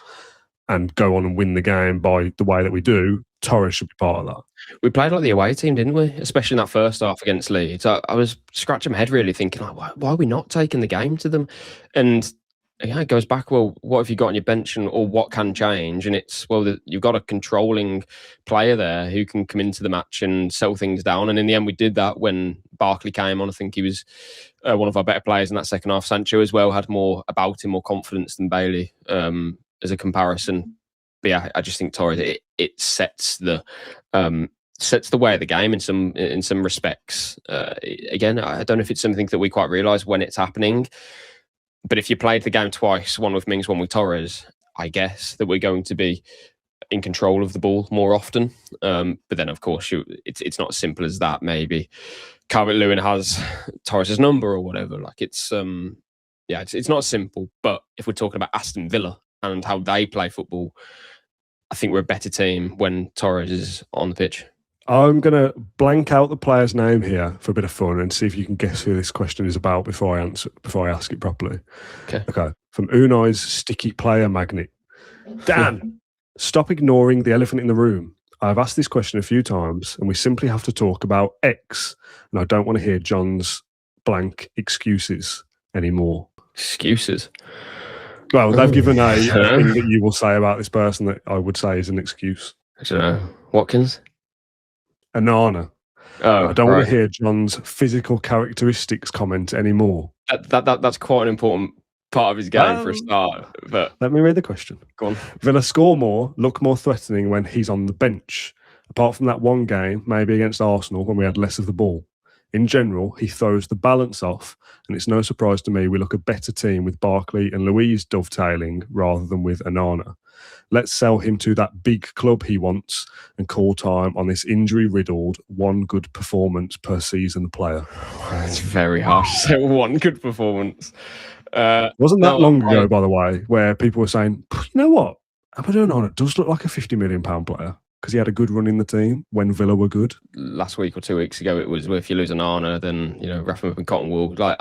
and go on and win the game by the way that we do, Torres should be part of that. We played like the away team, didn't we? Especially in that first half against Leeds. I was scratching my head really thinking, like, why are we not taking the game to them? And it goes back, well, what have you got on your bench, or what can change? And it's, well, you've got a controlling player there who can come into the match and settle things down. And in the end, we did that when Barkley came on. I think he was one of our better players in that second half. Sancho as well had more about him, more confidence than Bailey as a comparison. But yeah, I just think Torres, it sets the way of the game in some respects. Again, I don't know if it's something that we quite realise when it's happening. But if you played the game twice, one with Mings, one with Torres, I guess that we're going to be in control of the ball more often. But then, of course, it's not as simple as that. Maybe Calvert-Lewin has Torres' number or whatever. Like it's not simple. But if we're talking about Aston Villa and how they play football, I think we're a better team when Torres is on the pitch. I'm going to blank out the player's name here for a bit of fun and see if you can guess who this question is about before I ask it properly. Okay. From Unai's sticky player magnet. Dan, stop ignoring the elephant in the room. I've asked this question a few times, and we simply have to talk about X, and I don't want to hear John's blank excuses anymore. Excuses? Well, they've given a thing that you will say about this person that I would say is an excuse. I don't know. Watkins? Onana. I don't want to hear John's physical characteristics comment anymore. That's quite an important part of his game for a start. But let me read the question. Go on. Villa score more, look more threatening when he's on the bench. Apart from that one game, maybe against Arsenal, when we had less of the ball. In general, he throws the balance off, and it's no surprise to me we look a better team with Barkley and Louise dovetailing rather than with Onana. Let's sell him to that big club he wants and call time on this injury-riddled one good performance per season player. It's very harsh to say one good performance. Wasn't that long ago, by the way, where people were saying, you know what? Onana does look like a £50 million player because he had a good run in the team when Villa were good. Last week or 2 weeks ago, it was, well, if you lose Onana, then, you know, wrap him up in cotton wool. Like,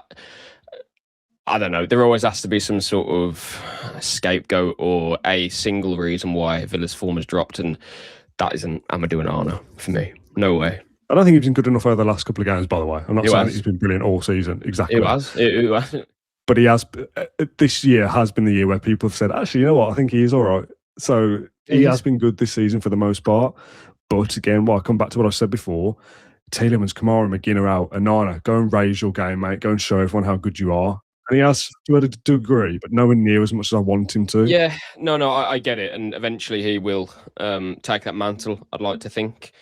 I don't know. There always has to be some sort of scapegoat or a single reason why Villa's form has dropped, and that isn't Amadou Onana for me. No way. I don't think he's been good enough over the last couple of games, by the way. I'm not saying that he's been brilliant all season. Exactly. It was. But he has. This year has been the year where people have said, actually, you know what? I think he is all right. So he has been good this season for the most part. But again, I come back to what I said before. Tielemans, Kamara, McGinn are out. Onana, go and raise your game, mate. Go and show everyone how good you are. And he has to a degree, but nowhere near as much as I want him to. Yeah, no, I get it. And eventually he will take that mantle, I'd like to think.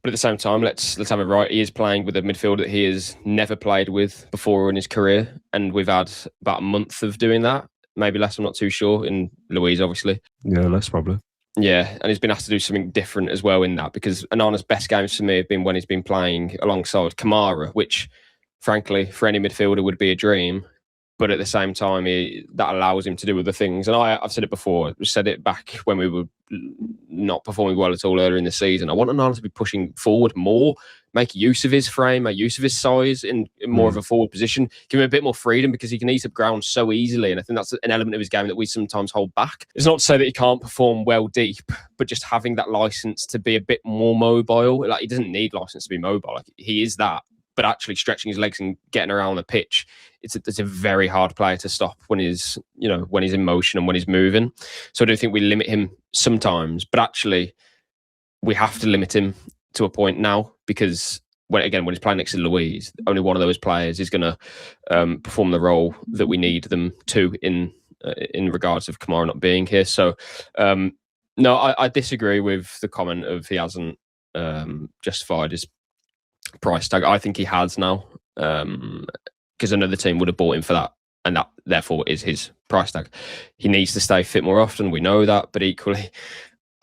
But at the same time, let's have it right. He is playing with a midfield that he has never played with before in his career. And we've had about a month of doing that. Maybe less, I'm not too sure. In Louise, obviously. Yeah, less probably. Yeah, and he's been asked to do something different as well in that, because Onana's best games for me have been when he's been playing alongside Kamara, which, frankly, for any midfielder would be a dream. but at the same time, that allows him to do other things. And I've said it before. I said it back when we were not performing well at all earlier in the season. I want Onana to be pushing forward more, make use of his frame, make use of his size in more of a forward position, give him a bit more freedom because he can eat up ground so easily. And I think that's an element of his game that we sometimes hold back. It's not to say that he can't perform well deep, but just having that license to be a bit more mobile. Like, he doesn't need license to be mobile. Like, he is that. But actually stretching his legs and getting around the pitch, it's a very hard player to stop when he's in motion and when he's moving. So I do think we limit him sometimes, but actually we have to limit him to a point now, because when he's playing next to Louise, only one of those players is going to perform the role that we need them to in regards of Kamara not being here. So no, I disagree with the comment of he hasn't justified his price tag. I think he has now, because another team would have bought him for that, and that therefore is his price tag. He needs to stay fit more often. We know that, but equally,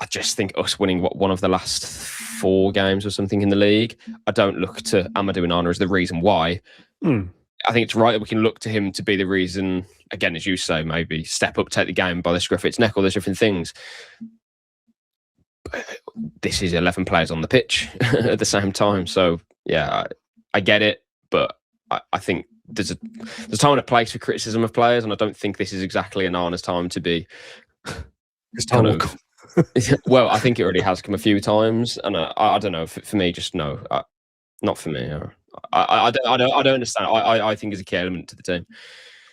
I just think us winning one of the last 4 games or something in the league, I don't look to Amadou Onana as the reason why. I think it's right that we can look to him to be the reason. Again, as you say, maybe step up, take the game by the scruff of its neck, all those different things. But this is 11 players on the pitch at the same time, so. Yeah, I get it, but I think there's a time and a place for criticism of players, and I don't think this is exactly Onana's time to be. Well, I think it already has come a few times, and I don't know. For me, just no, not for me. I don't understand. I think there's a key element to the team.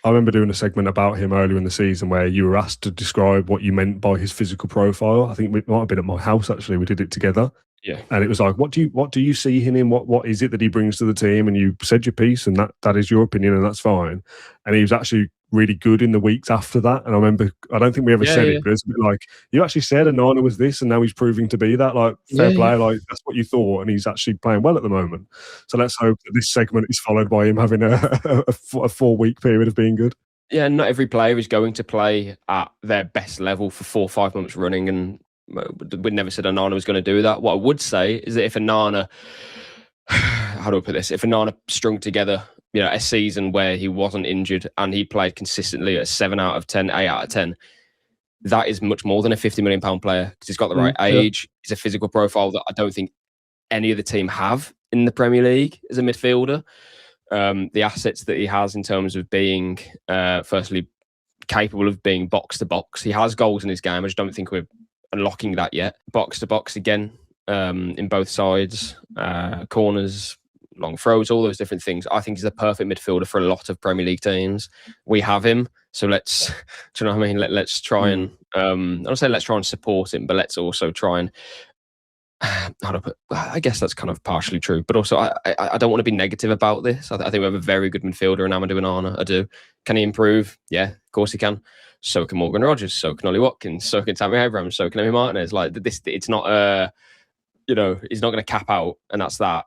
I remember doing a segment about him earlier in the season where you were asked to describe what you meant by his physical profile. I think it might have been at my house, actually. We did it together. Yeah. And it was like, what do you see him in? What is it that he brings to the team? And you said your piece, and that is your opinion, and that's fine. And he was actually really good in the weeks after that. And I remember, I don't think we ever said it, but it's a bit like, you actually said Onana was this, and now he's proving to be that. Like, fair play, like that's what you thought, and he's actually playing well at the moment. So let's hope that this segment is followed by him having a 4-week period of being good. Yeah, not every player is going to play at their best level for 4 or 5 months running, and we never said Onana was going to do that. What I would say is that if Onana, how do I put this? If Onana strung together, a season where he wasn't injured and he played consistently at 7 out of 10, 8 out of 10, that is much more than a £50 million player, because he's got the right age. He's a physical profile that I don't think any other team have in the Premier League as a midfielder. The assets that he has in terms of being, firstly, capable of being box to box. He has goals in his game. I just don't think we're unlocking that yet. Box to box again, in both sides, corners, long throws, all those different things. I think he's the perfect midfielder for a lot of Premier League teams. We have him, so let's, do you know what I mean? Let's try and, I don't say let's try and support him, but let's also try and, I guess that's kind of partially true, but also I don't want to be negative about this. I think we have a very good midfielder in Amadou Onana. I do. Can he improve? Yeah, of course he can. So can Morgan Rogers. So can Ollie Watkins. So can Tammy Abraham. So can Emi Martinez. Like this, it's not he's not going to cap out, and that's that.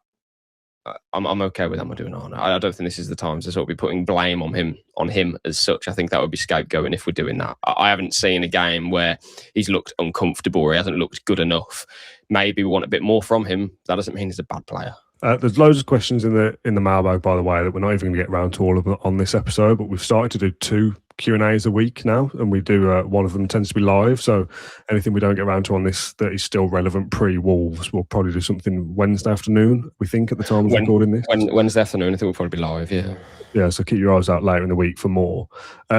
I'm okay with Amadou Onana. I don't think this is the time to sort of be putting blame on him as such. I think that would be scapegoating if we're doing that. I haven't seen a game where he's looked uncomfortable or he hasn't looked good enough. Maybe we want a bit more from him. That doesn't mean he's a bad player. There's loads of questions in the mailbag, by the way, that we're not even going to get around to all of them on this episode, but we've started to do 2 Q&As a week now, and we do one of them tends to be live, so anything we don't get around to on this that is still relevant pre-Wolves, we'll probably do something Wednesday afternoon, we think, at the time of recording this. Wednesday afternoon, I think we'll probably be live, yeah. Yeah, so keep your eyes out later in the week for more.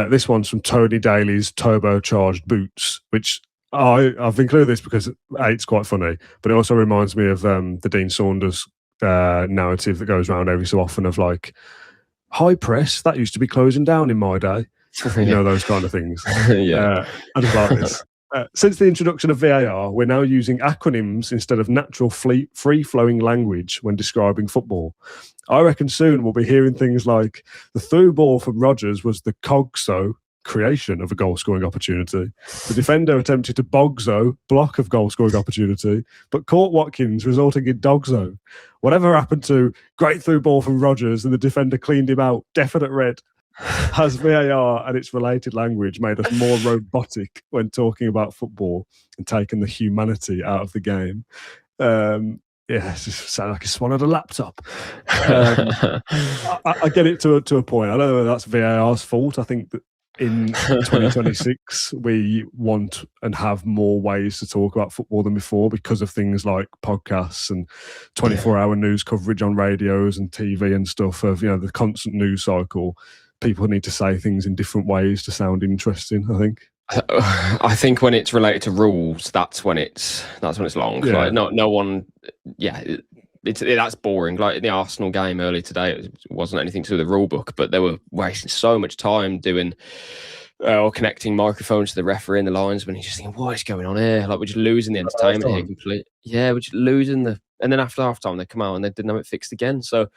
This one's from Tony Daly's turbocharged boots, which I've included this because it's quite funny, but it also reminds me of the Dean Saunders narrative that goes around every so often of like, high press, that used to be closing down in my day. You know, those kind of things. Yeah. I just like this. Since the introduction of VAR, we're now using acronyms instead of natural free-flowing language when describing football. I reckon soon we'll be hearing things like the through ball from Rodgers was the Cogso creation of a goal-scoring opportunity. The defender attempted to Bogzo block of goal-scoring opportunity, but caught Watkins, resulting in Dogzo. Whatever happened to great through ball from Rodgers and the defender cleaned him out, definite red. Has VAR and its related language made us more robotic when talking about football and taken the humanity out of the game? Yeah, it just sounded like he swallowed a laptop. I get it to a point. I don't know whether that's VAR's fault. I think that in 2026, we want and have more ways to talk about football than before because of things like podcasts and 24-hour news coverage on radios and TV and stuff of, the constant news cycle. People need to say things in different ways to sound interesting, I think. I think when it's related to rules, that's when it's long. Yeah. Like no one, that's boring. Like in the Arsenal game earlier today, it wasn't anything to do with the rule book, but they were wasting so much time doing or connecting microphones to the referee in the lines when he's just thinking, what is going on here? Like we're just losing the entertainment here completely. Yeah, we're just losing and then after half time they come out and they didn't have it fixed again. So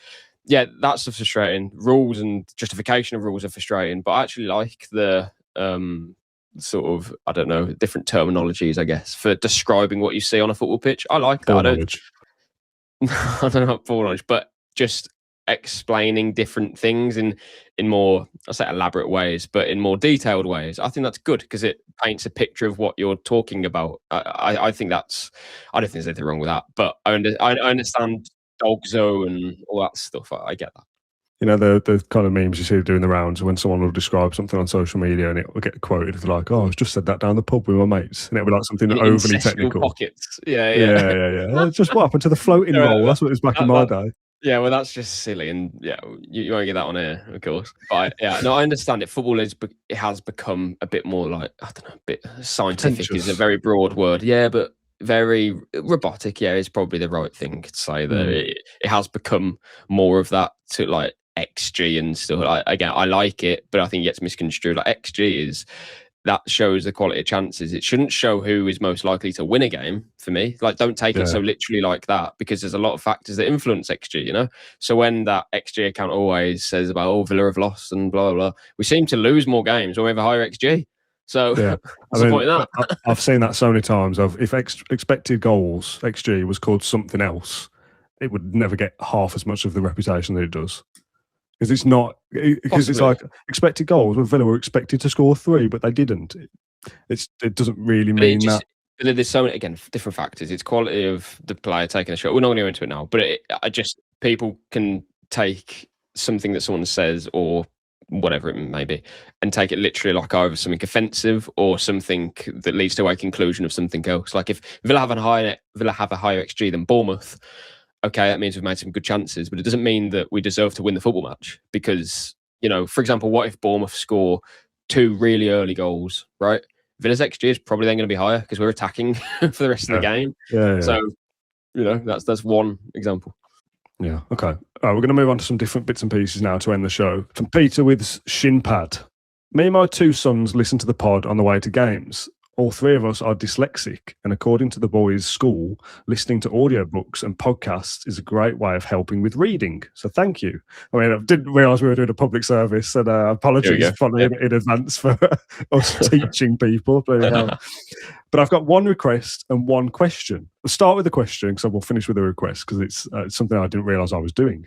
yeah, that's frustrating. Rules and justification of rules are frustrating, but I actually like the sort of, I don't know, different terminologies, I guess, for describing what you see on a football pitch. I like that. I don't know about ball knowledge, but just explaining different things in more, I'll say elaborate ways, but in more detailed ways. I think that's good because it paints a picture of what you're talking about. I think I don't think there's anything wrong with that, but I understand dogzo and all that stuff. I get that. The kind of memes you see doing the rounds when someone will describe something on social media and it will get quoted like, "Oh, I just said that down the pub with my mates," and it'll be like something overly technical. Pockets. Yeah. Just what happened to the floating roll? That's what it was back in my day. Yeah, well, that's just silly, and you won't get that on air, of course. But I understand it. Football it has become a bit more like, I don't know, a bit scientific is a very broad word. Yeah, but very robotic. Yeah, is probably the right thing to say. That it has become more of that to like XG and stuff. Again, I like it, but I think it gets misconstrued. Like XG that shows the quality of chances. It shouldn't show who is most likely to win a game for me. Like, don't take it so literally like that, because there's a lot of factors that influence XG, So when that XG account always says about, oh, Villa have lost and blah, blah, blah, we seem to lose more games when we have a higher XG. So what's the point of that? I've seen that so many times. If expected goals, XG, was called something else, it would never get half as much of the reputation that it does. Because it's not, because it's like expected goals. Well, Villa were expected to score 3, but they didn't. It doesn't really mean that. There's so many, again, different factors. It's quality of the player taking a shot. We're not going to go into it now, but people can take something that someone says or whatever it may be and take it literally like either something offensive or something that leads to a conclusion of something else. Like if Villa have a higher XG than Bournemouth, okay, that means we've made some good chances, but it doesn't mean that we deserve to win the football match because, for example, what if Bournemouth score 2 really early goals, right? Villa's XG is probably then going to be higher because we're attacking for the rest of the game. Yeah. So, that's one example. Yeah, okay. All right, we're going to move on to some different bits and pieces now to end the show. From Peter with shin pad. Me and my 2 sons listen to the pod on the way to games. All 3 of us are dyslexic, and according to the boys' school, listening to audiobooks and podcasts is a great way of helping with reading. So thank you. I mean, I didn't realise we were doing a public service, and apologies in advance for us teaching people. But I've got one request and one question. We'll start with the question, because we'll finish with the request, because it's something I didn't realise I was doing.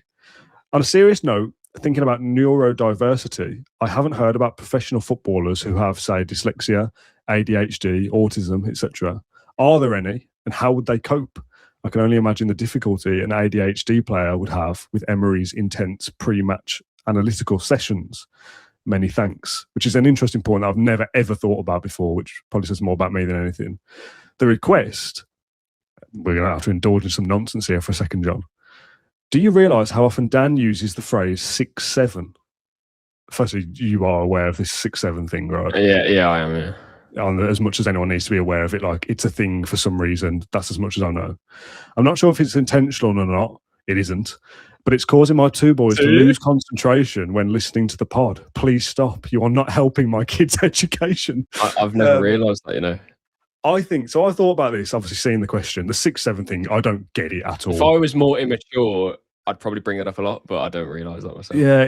On a serious note, thinking about neurodiversity, I haven't heard about professional footballers who have, say, dyslexia, ADHD, autism, etc. Are there any, and how would they cope? I can only imagine the difficulty an ADHD player would have with Emery's intense pre-match analytical sessions. Many thanks, which is an interesting point that I've never, ever thought about before, which probably says more about me than anything. The request, we're going to have to indulge in some nonsense here for a second, John. Do you realise how often Dan uses the phrase 6'7"? Firstly, you are aware of this 6'7" thing, right? Yeah, I am, yeah. As much as anyone needs to be aware of it, like it's a thing for some reason. That's as much as I know. I'm not sure if it's intentional or not. It isn't. But it's causing my 2 boys to lose concentration when listening to the pod. Please stop. You are not helping my kids' education. I've never realised that, I think so. I thought about this, obviously seeing the question. The 6'7" thing, I don't get it at all. If I was more immature, I'd probably bring it up a lot, but I don't realise that myself. Yeah,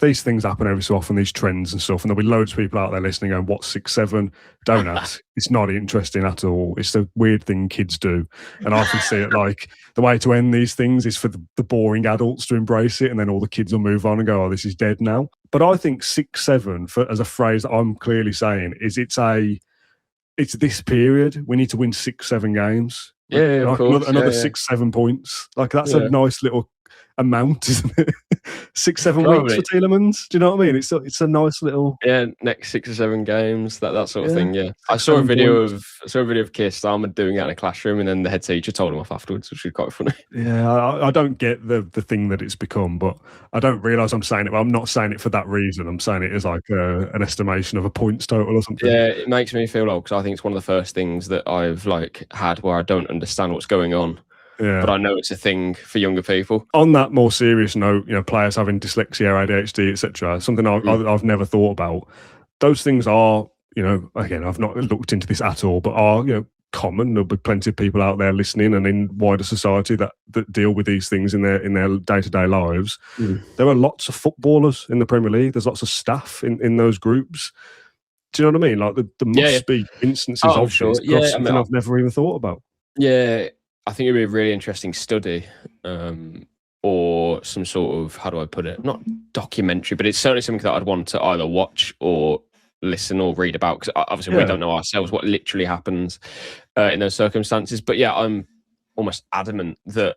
these things happen every so often, these trends and stuff, and there'll be loads of people out there listening going, what's 6'7"? Don't ask. It's not interesting at all. It's the weird thing kids do. And I can see it like the way to end these things is for the boring adults to embrace it, and then all the kids will move on and go, oh, this is dead now. But I think 6'7", as a phrase that I'm clearly saying, is it's this period. We need to win 6-7 games. Yeah, of course. Another 6-7 points. Like that's a nice little amount, isn't it? 6-7 weeks for Tielemans. Do you know what I mean? It's a nice little next 6 or 7 games, that sort of thing. Yeah, I saw a video of Keir Starmer doing that in a classroom, and then the head teacher told him off afterwards, which was quite funny. Yeah, I don't get the thing that it's become, but I don't realise I'm saying it. But I'm not saying it for that reason. I'm saying it as like an estimation of a points total or something. Yeah, it makes me feel old because I think it's one of the first things that I've like had where I don't understand what's going on. Yeah. But I know it's a thing for younger people. On that more serious note, players having dyslexia, ADHD, etc., something I've never thought about. Those things are, again, I've not looked into this at all, but are, common. There'll be plenty of people out there listening and in wider society that deal with these things in their day-to-day lives. There are lots of footballers in the Premier League. There's lots of staff in those groups. Do you know what I mean? Like there must be instances of this. Yeah, something I've never even thought about. Yeah, I think it'd be a really interesting study, or some sort of, how do I put it? Not documentary, but it's certainly something that I'd want to either watch or listen or read about, because obviously we don't know ourselves what literally happens in those circumstances. But yeah, I'm almost adamant that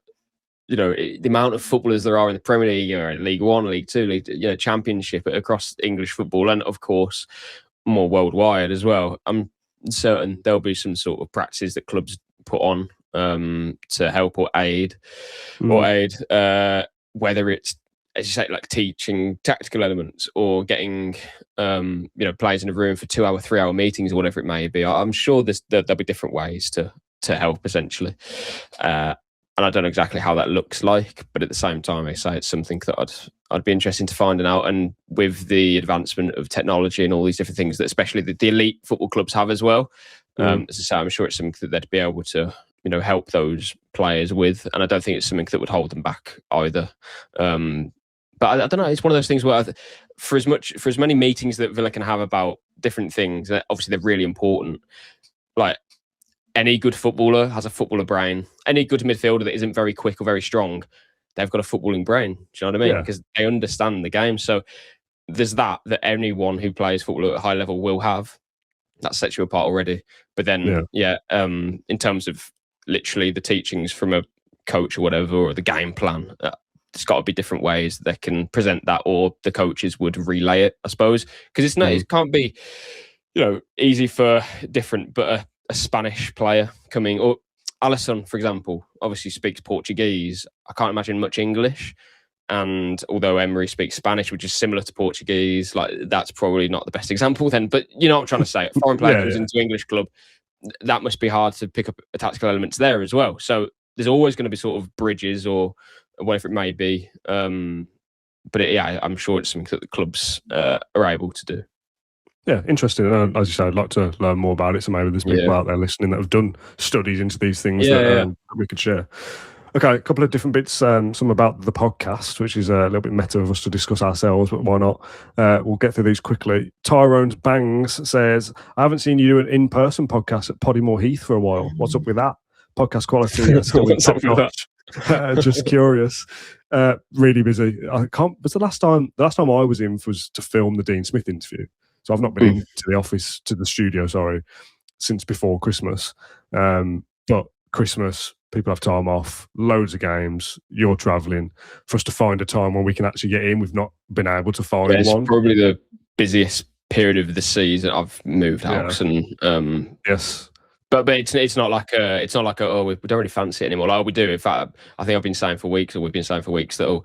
the amount of footballers there are in the Premier League, League One, League Two, Championship across English football, and of course more worldwide as well. I'm certain there'll be some sort of practices that clubs put on to help or aid, whether it's, as you say, like teaching tactical elements or getting players in a room for 2-hour, 3-hour meetings or whatever it may be. I'm sure there'll be different ways to help, essentially. And I don't know exactly how that looks like, but at the same time, I say it's something that I'd be interested to finding out. And with the advancement of technology and all these different things that especially the elite football clubs have as well, as I say, I'm sure it's something that they'd be able to help those players with, and I don't think it's something that would hold them back either. But I don't know. It's one of those things where, for as many meetings that Villa can have about different things, obviously they're really important. Like any good footballer has a footballer brain. Any good midfielder that isn't very quick or very strong, they've got a footballing brain. Do you know what I mean? Because they understand the game. So there's that anyone who plays football at a high level will have. That sets you apart already. But then, in terms of literally the teachings from a coach or whatever, or the game plan, there's got to be different ways they can present that, or the coaches would relay it, I suppose. Because it's not, it can't be, easy for different, but a Spanish player coming, or Alisson, for example, obviously speaks Portuguese. I can't imagine much English. And although Emery speaks Spanish, which is similar to Portuguese, like that's probably not the best example then. But you know what I'm trying to say? A foreign player comes into English club, that must be hard to pick up tactical elements there as well. So there's always going to be sort of bridges or whatever it may be. But I'm sure it's something that the clubs are able to do. Yeah, interesting. As you said, I'd like to learn more about it. So maybe there's people out there listening that have done studies into these things that we could share. Okay, a couple of different bits, some about the podcast, which is a little bit meta of us to discuss ourselves, but why not? We'll get through these quickly. Tyrone's Bangs says, I haven't seen you do an in-person podcast at Poddymore Heath for a while. What's up with that? Podcast quality is still top notch. Just curious. Really busy. Was the last time I was in was to film the Dean Smith interview. So I've not been into the studio, since before Christmas. But Christmas, people have time off, loads of games, you're travelling. For us to find a time when we can actually get in, we've not been able to find one. It's probably the busiest period of the season. I've moved house and yes. But it's not like we don't really fancy it anymore. Like we do. In fact, I think we've been saying for weeks that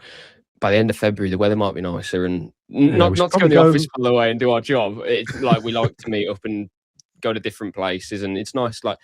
by the end of February the weather might be nicer, and not to go in the office all the way and do our job. It's like we like to meet up and go to different places, and it's nice, like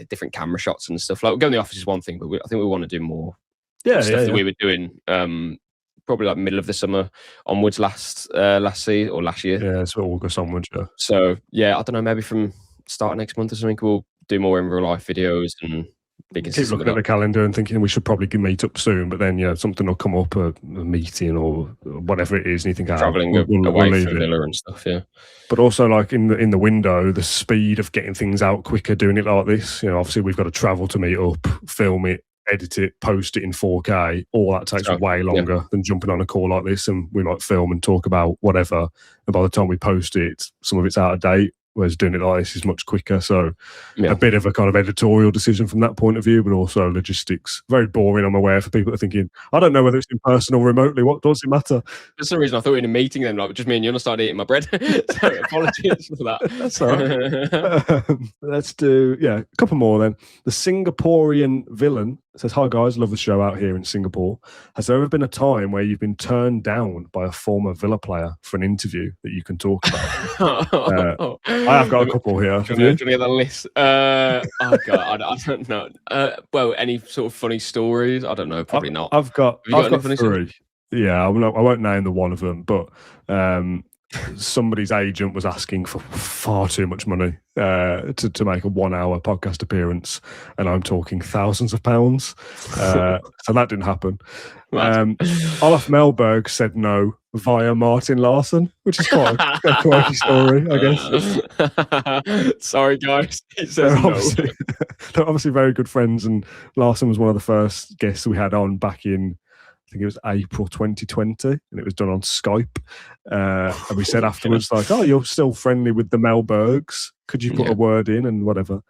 different camera shots and stuff. Like going to the office is one thing, but I think we want to do more stuff that we were doing probably like middle of the summer onwards last season or last year. Yeah, so August onwards. Yeah. So I don't know, maybe from start of next month or something, we'll do more in real life videos and keep looking at the calendar and thinking we should probably meet up soon, but then something will come up, a meeting or whatever it is, and you think traveling away from Villa and stuff. Yeah, but also like in the window, the speed of getting things out quicker, doing it like this. Obviously we've got to travel to meet up, film it, edit it, post it in 4K. All that takes way longer than jumping on a call like this, and we might film and talk about whatever, and by the time we post it, some of it's out of date. whereas doing it like this is much quicker. So a bit of a kind of editorial decision from that point of view, but also logistics. Very boring, I'm aware, for people that are thinking, I don't know whether it's in person or remotely. What does it matter? For some reason, I thought we were in a meeting then, like just me and you, and I started eating my bread. So apologies for that. That's all right. Let's do, a couple more then. The Singaporean villain says, "Hi guys, love the show out here in Singapore. Has there ever been a time where you've been turned down by a former Villa player for an interview that you can talk about?" I have got a couple here. Do you get that list? Oh God, I don't know. Well, any sort of funny stories? I don't know. Probably not. I've got three. Stories? Yeah, I won't name the one of them, but somebody's agent was asking for far too much money to make a 1 hour podcast appearance, and I'm talking thousands of pounds. So that didn't happen. Olaf Melberg said no via Martin Larsson, which is quite a quirky story, I guess. Sorry, guys. He says they're obviously very good friends, and Larsson was one of the first guests we had on back in, I think it was April 2020, and it was done on Skype. And we said afterwards, like, "Oh, you're still friendly with the Melbergs. Could you put a word in?" and whatever.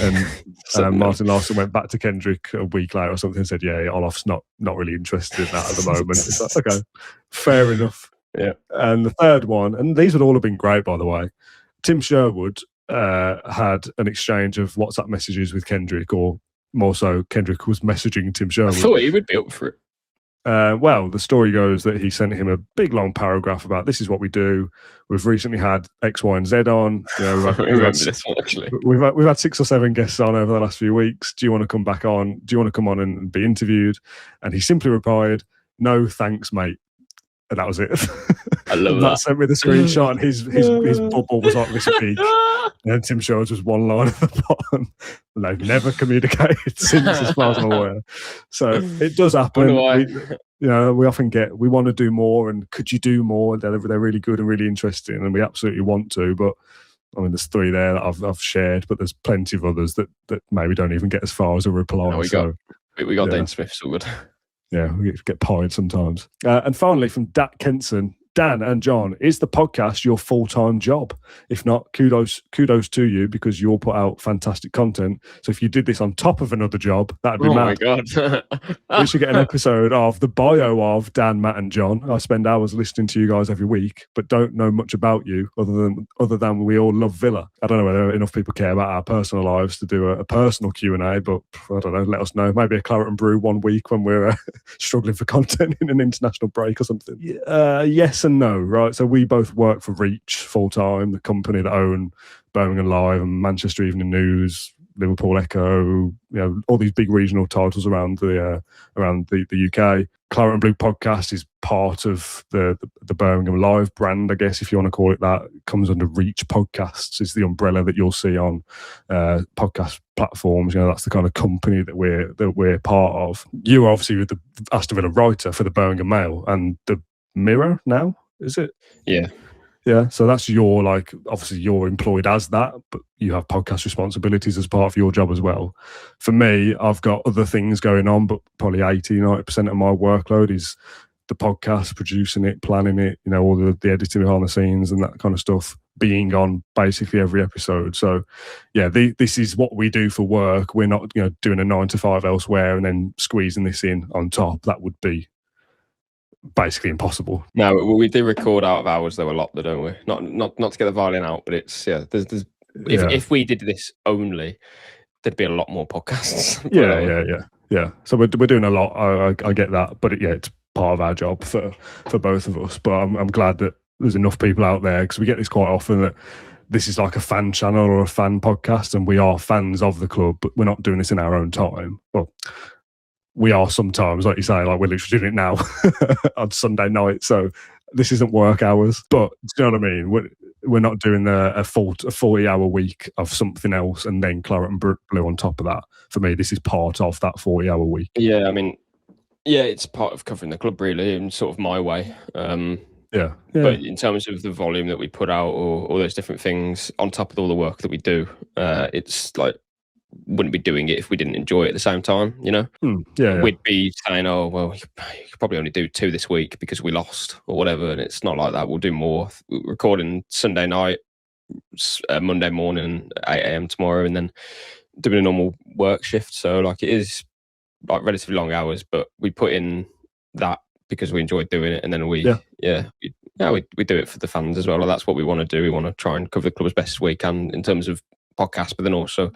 And Martin Larsson went back to Kendrick a week later or something and said, "Yeah, Olaf's not really interested in that at the moment." It's like, okay, fair enough. Yeah. And the third one, and these would all have been great, by the way. Tim Sherwood had an exchange of WhatsApp messages with Kendrick, or more so, Kendrick was messaging Tim Sherwood. I thought he would be up for it. Well, the story goes that he sent him a big long paragraph about, "This is what we do. We've recently had X, Y, and Z on. We've had 6 or 7 guests on over the last few weeks. Do you want to come back on? Do you want to come on and be interviewed?" And he simply replied, "No, thanks, mate." And that was it. I love that. Sent me the screenshot, and his bubble was like this big. And then Tim Sherwood was one line at the bottom. And they've never communicated since, as far as I'm aware. So it does happen. We often get, we want to do more, and could you do more? They're really good and really interesting, and we absolutely want to. But I mean, there's 3 there that I've shared, but there's plenty of others that maybe don't even get as far as a reply. No, we got Dane Smith, so good. Yeah, we get pied sometimes. And finally, from Dat Kenson, Dan and John, is the podcast your full-time job? If not, kudos to you, because you'll put out fantastic content. So if you did this on top of another job, that'd be mad. Oh my God. We should get an episode of the bio of Dan, Matt and John. I spend hours listening to you guys every week, but don't know much about you other than we all love Villa. I don't know whether enough people care about our personal lives to do a personal Q&A, but I don't know, let us know. Maybe a Claret and Brew one week when we're struggling for content in an international break or something. Yes and no, right? So we both work for Reach full-time, the company that own Birmingham Live and Manchester Evening News, Liverpool Echo, all these big regional titles around the UK. Claret and Blue podcast is part of the Birmingham Live brand, I guess, if you want to call it that. It comes under Reach Podcasts. It's the umbrella that you'll see on podcast platforms. That's the kind of company that we're part of. You're obviously the Aston Villa writer for the Birmingham Mail and the Mirror now, is it? Yeah. Yeah, so that's obviously you're employed as that, but you have podcast responsibilities as part of your job as well. For me, I've got other things going on, but probably 80-90% of my workload is the podcast, producing it, planning it, all the editing behind the scenes and that kind of stuff, being on basically every episode. So yeah, this is what we do for work. We're not doing a 9 to 5 elsewhere and then squeezing this in on top. That would be basically impossible. No, we do record out of hours though a lot, though, don't we? Not to get the violin out, but it's if we did this only, there'd be a lot more podcasts. Yeah. So we're doing a lot. I get that, but it's part of our job for both of us. But I'm glad that there's enough people out there, because we get this quite often, that this is like a fan channel or a fan podcast, and we are fans of the club, but we're not doing this in our own time. Well, we are sometimes, like you say, like we're literally doing it now on Sunday night. So this isn't work hours, but do you know what I mean? We're not doing a 40-hour week of something else and then Claret and Blue on top of that. For me, this is part of that 40-hour week. Yeah, I mean, it's part of covering the club, really, in sort of my way. Yeah. But in terms of the volume that we put out, or all those different things on top of all the work that we do, it's like, wouldn't be doing it if we didn't enjoy it at the same time, We'd be saying, oh well, you could probably only do 2 this week because we lost or whatever, and it's not like that. We'll do more. We're recording Sunday night, Monday morning, 8 a.m. tomorrow, and then doing a normal work shift. So like it is like relatively long hours, but we put in that because we enjoy doing it, and then we do it for the fans as well. Like that's what we want to do. We want to try and cover the club as best as we can in terms of podcasts, but then also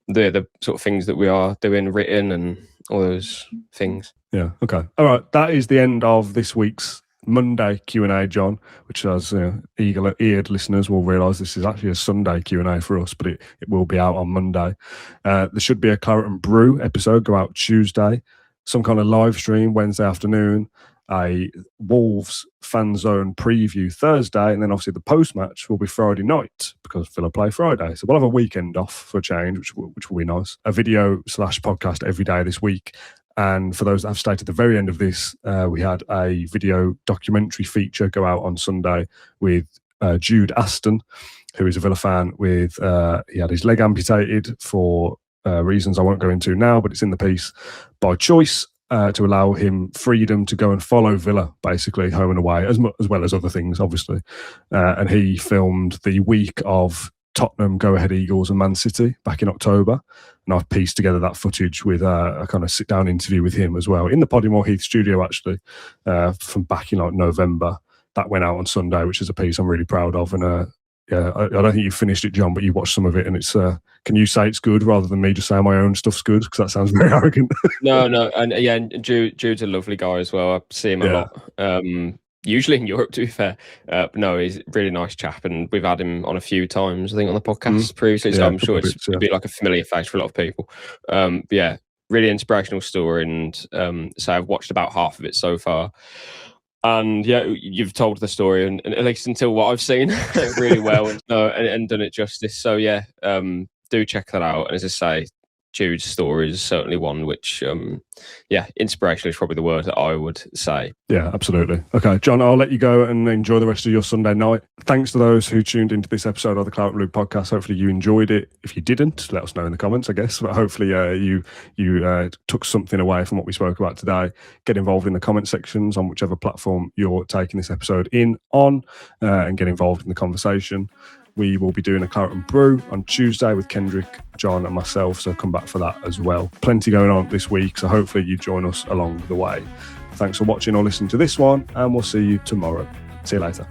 the sort of things that we are doing, written and all those things. Yeah. Okay. All right. That is the end of this week's Monday Q&A, John, which as eager-eared listeners will realise this is actually a Sunday Q&A for us, but it will be out on Monday. There should be a Claret and Brew episode go out Tuesday, some kind of live stream Wednesday afternoon, a Wolves fan zone preview Thursday, and then obviously the post-match will be Friday night because Villa play Friday. So we'll have a weekend off for a change, which will be nice. A video/podcast every day this week. And for those that have stayed at the very end of this, we had a video documentary feature go out on Sunday with Jude Aston, who is a Villa fan with, he had his leg amputated for reasons I won't go into now, but it's in the piece, by choice, to allow him freedom to go and follow Villa, basically, home and away, as well as other things, obviously. And he filmed the week of Tottenham, Go Ahead Eagles and Man City back in October. And I've pieced together that footage with a kind of sit-down interview with him as well in the Poddymore Heath studio, actually, from back in like November. That went out on Sunday, which is a piece I'm really proud of. And I don't think you've finished it, John, but you watched some of it, and it's. Can you say it's good rather than me just saying my own stuff's good? Because that sounds very arrogant. No, and Jude's a lovely guy as well. I see him a lot. Usually in Europe, to be fair. But no, he's a really nice chap, and we've had him on a few times, I think, on the podcast previously, so I'm sure it'd be like a familiar face for a lot of people. But yeah, really inspirational story, and so I've watched about half of it so far. And yeah, you've told the story, and at least until what I've seen, really well, and done it justice. So yeah, do check that out. And as I say, Jude's story is certainly one which, inspirational is probably the word that I would say. Yeah, absolutely. Okay, John, I'll let you go and enjoy the rest of your Sunday night. Thanks to those who tuned into this episode of the Claret and Brew podcast. Hopefully you enjoyed it. If you didn't, let us know in the comments, I guess. But hopefully you took something away from what we spoke about today. Get involved in the comment sections on whichever platform you're taking this episode on, and get involved in the conversation. We will be doing a Claret and Brew on Tuesday with Kendrick, John and myself, so come back for that as well. Plenty going on this week, so hopefully you join us along the way. Thanks for watching or listening to this one, and we'll see you tomorrow. See you later.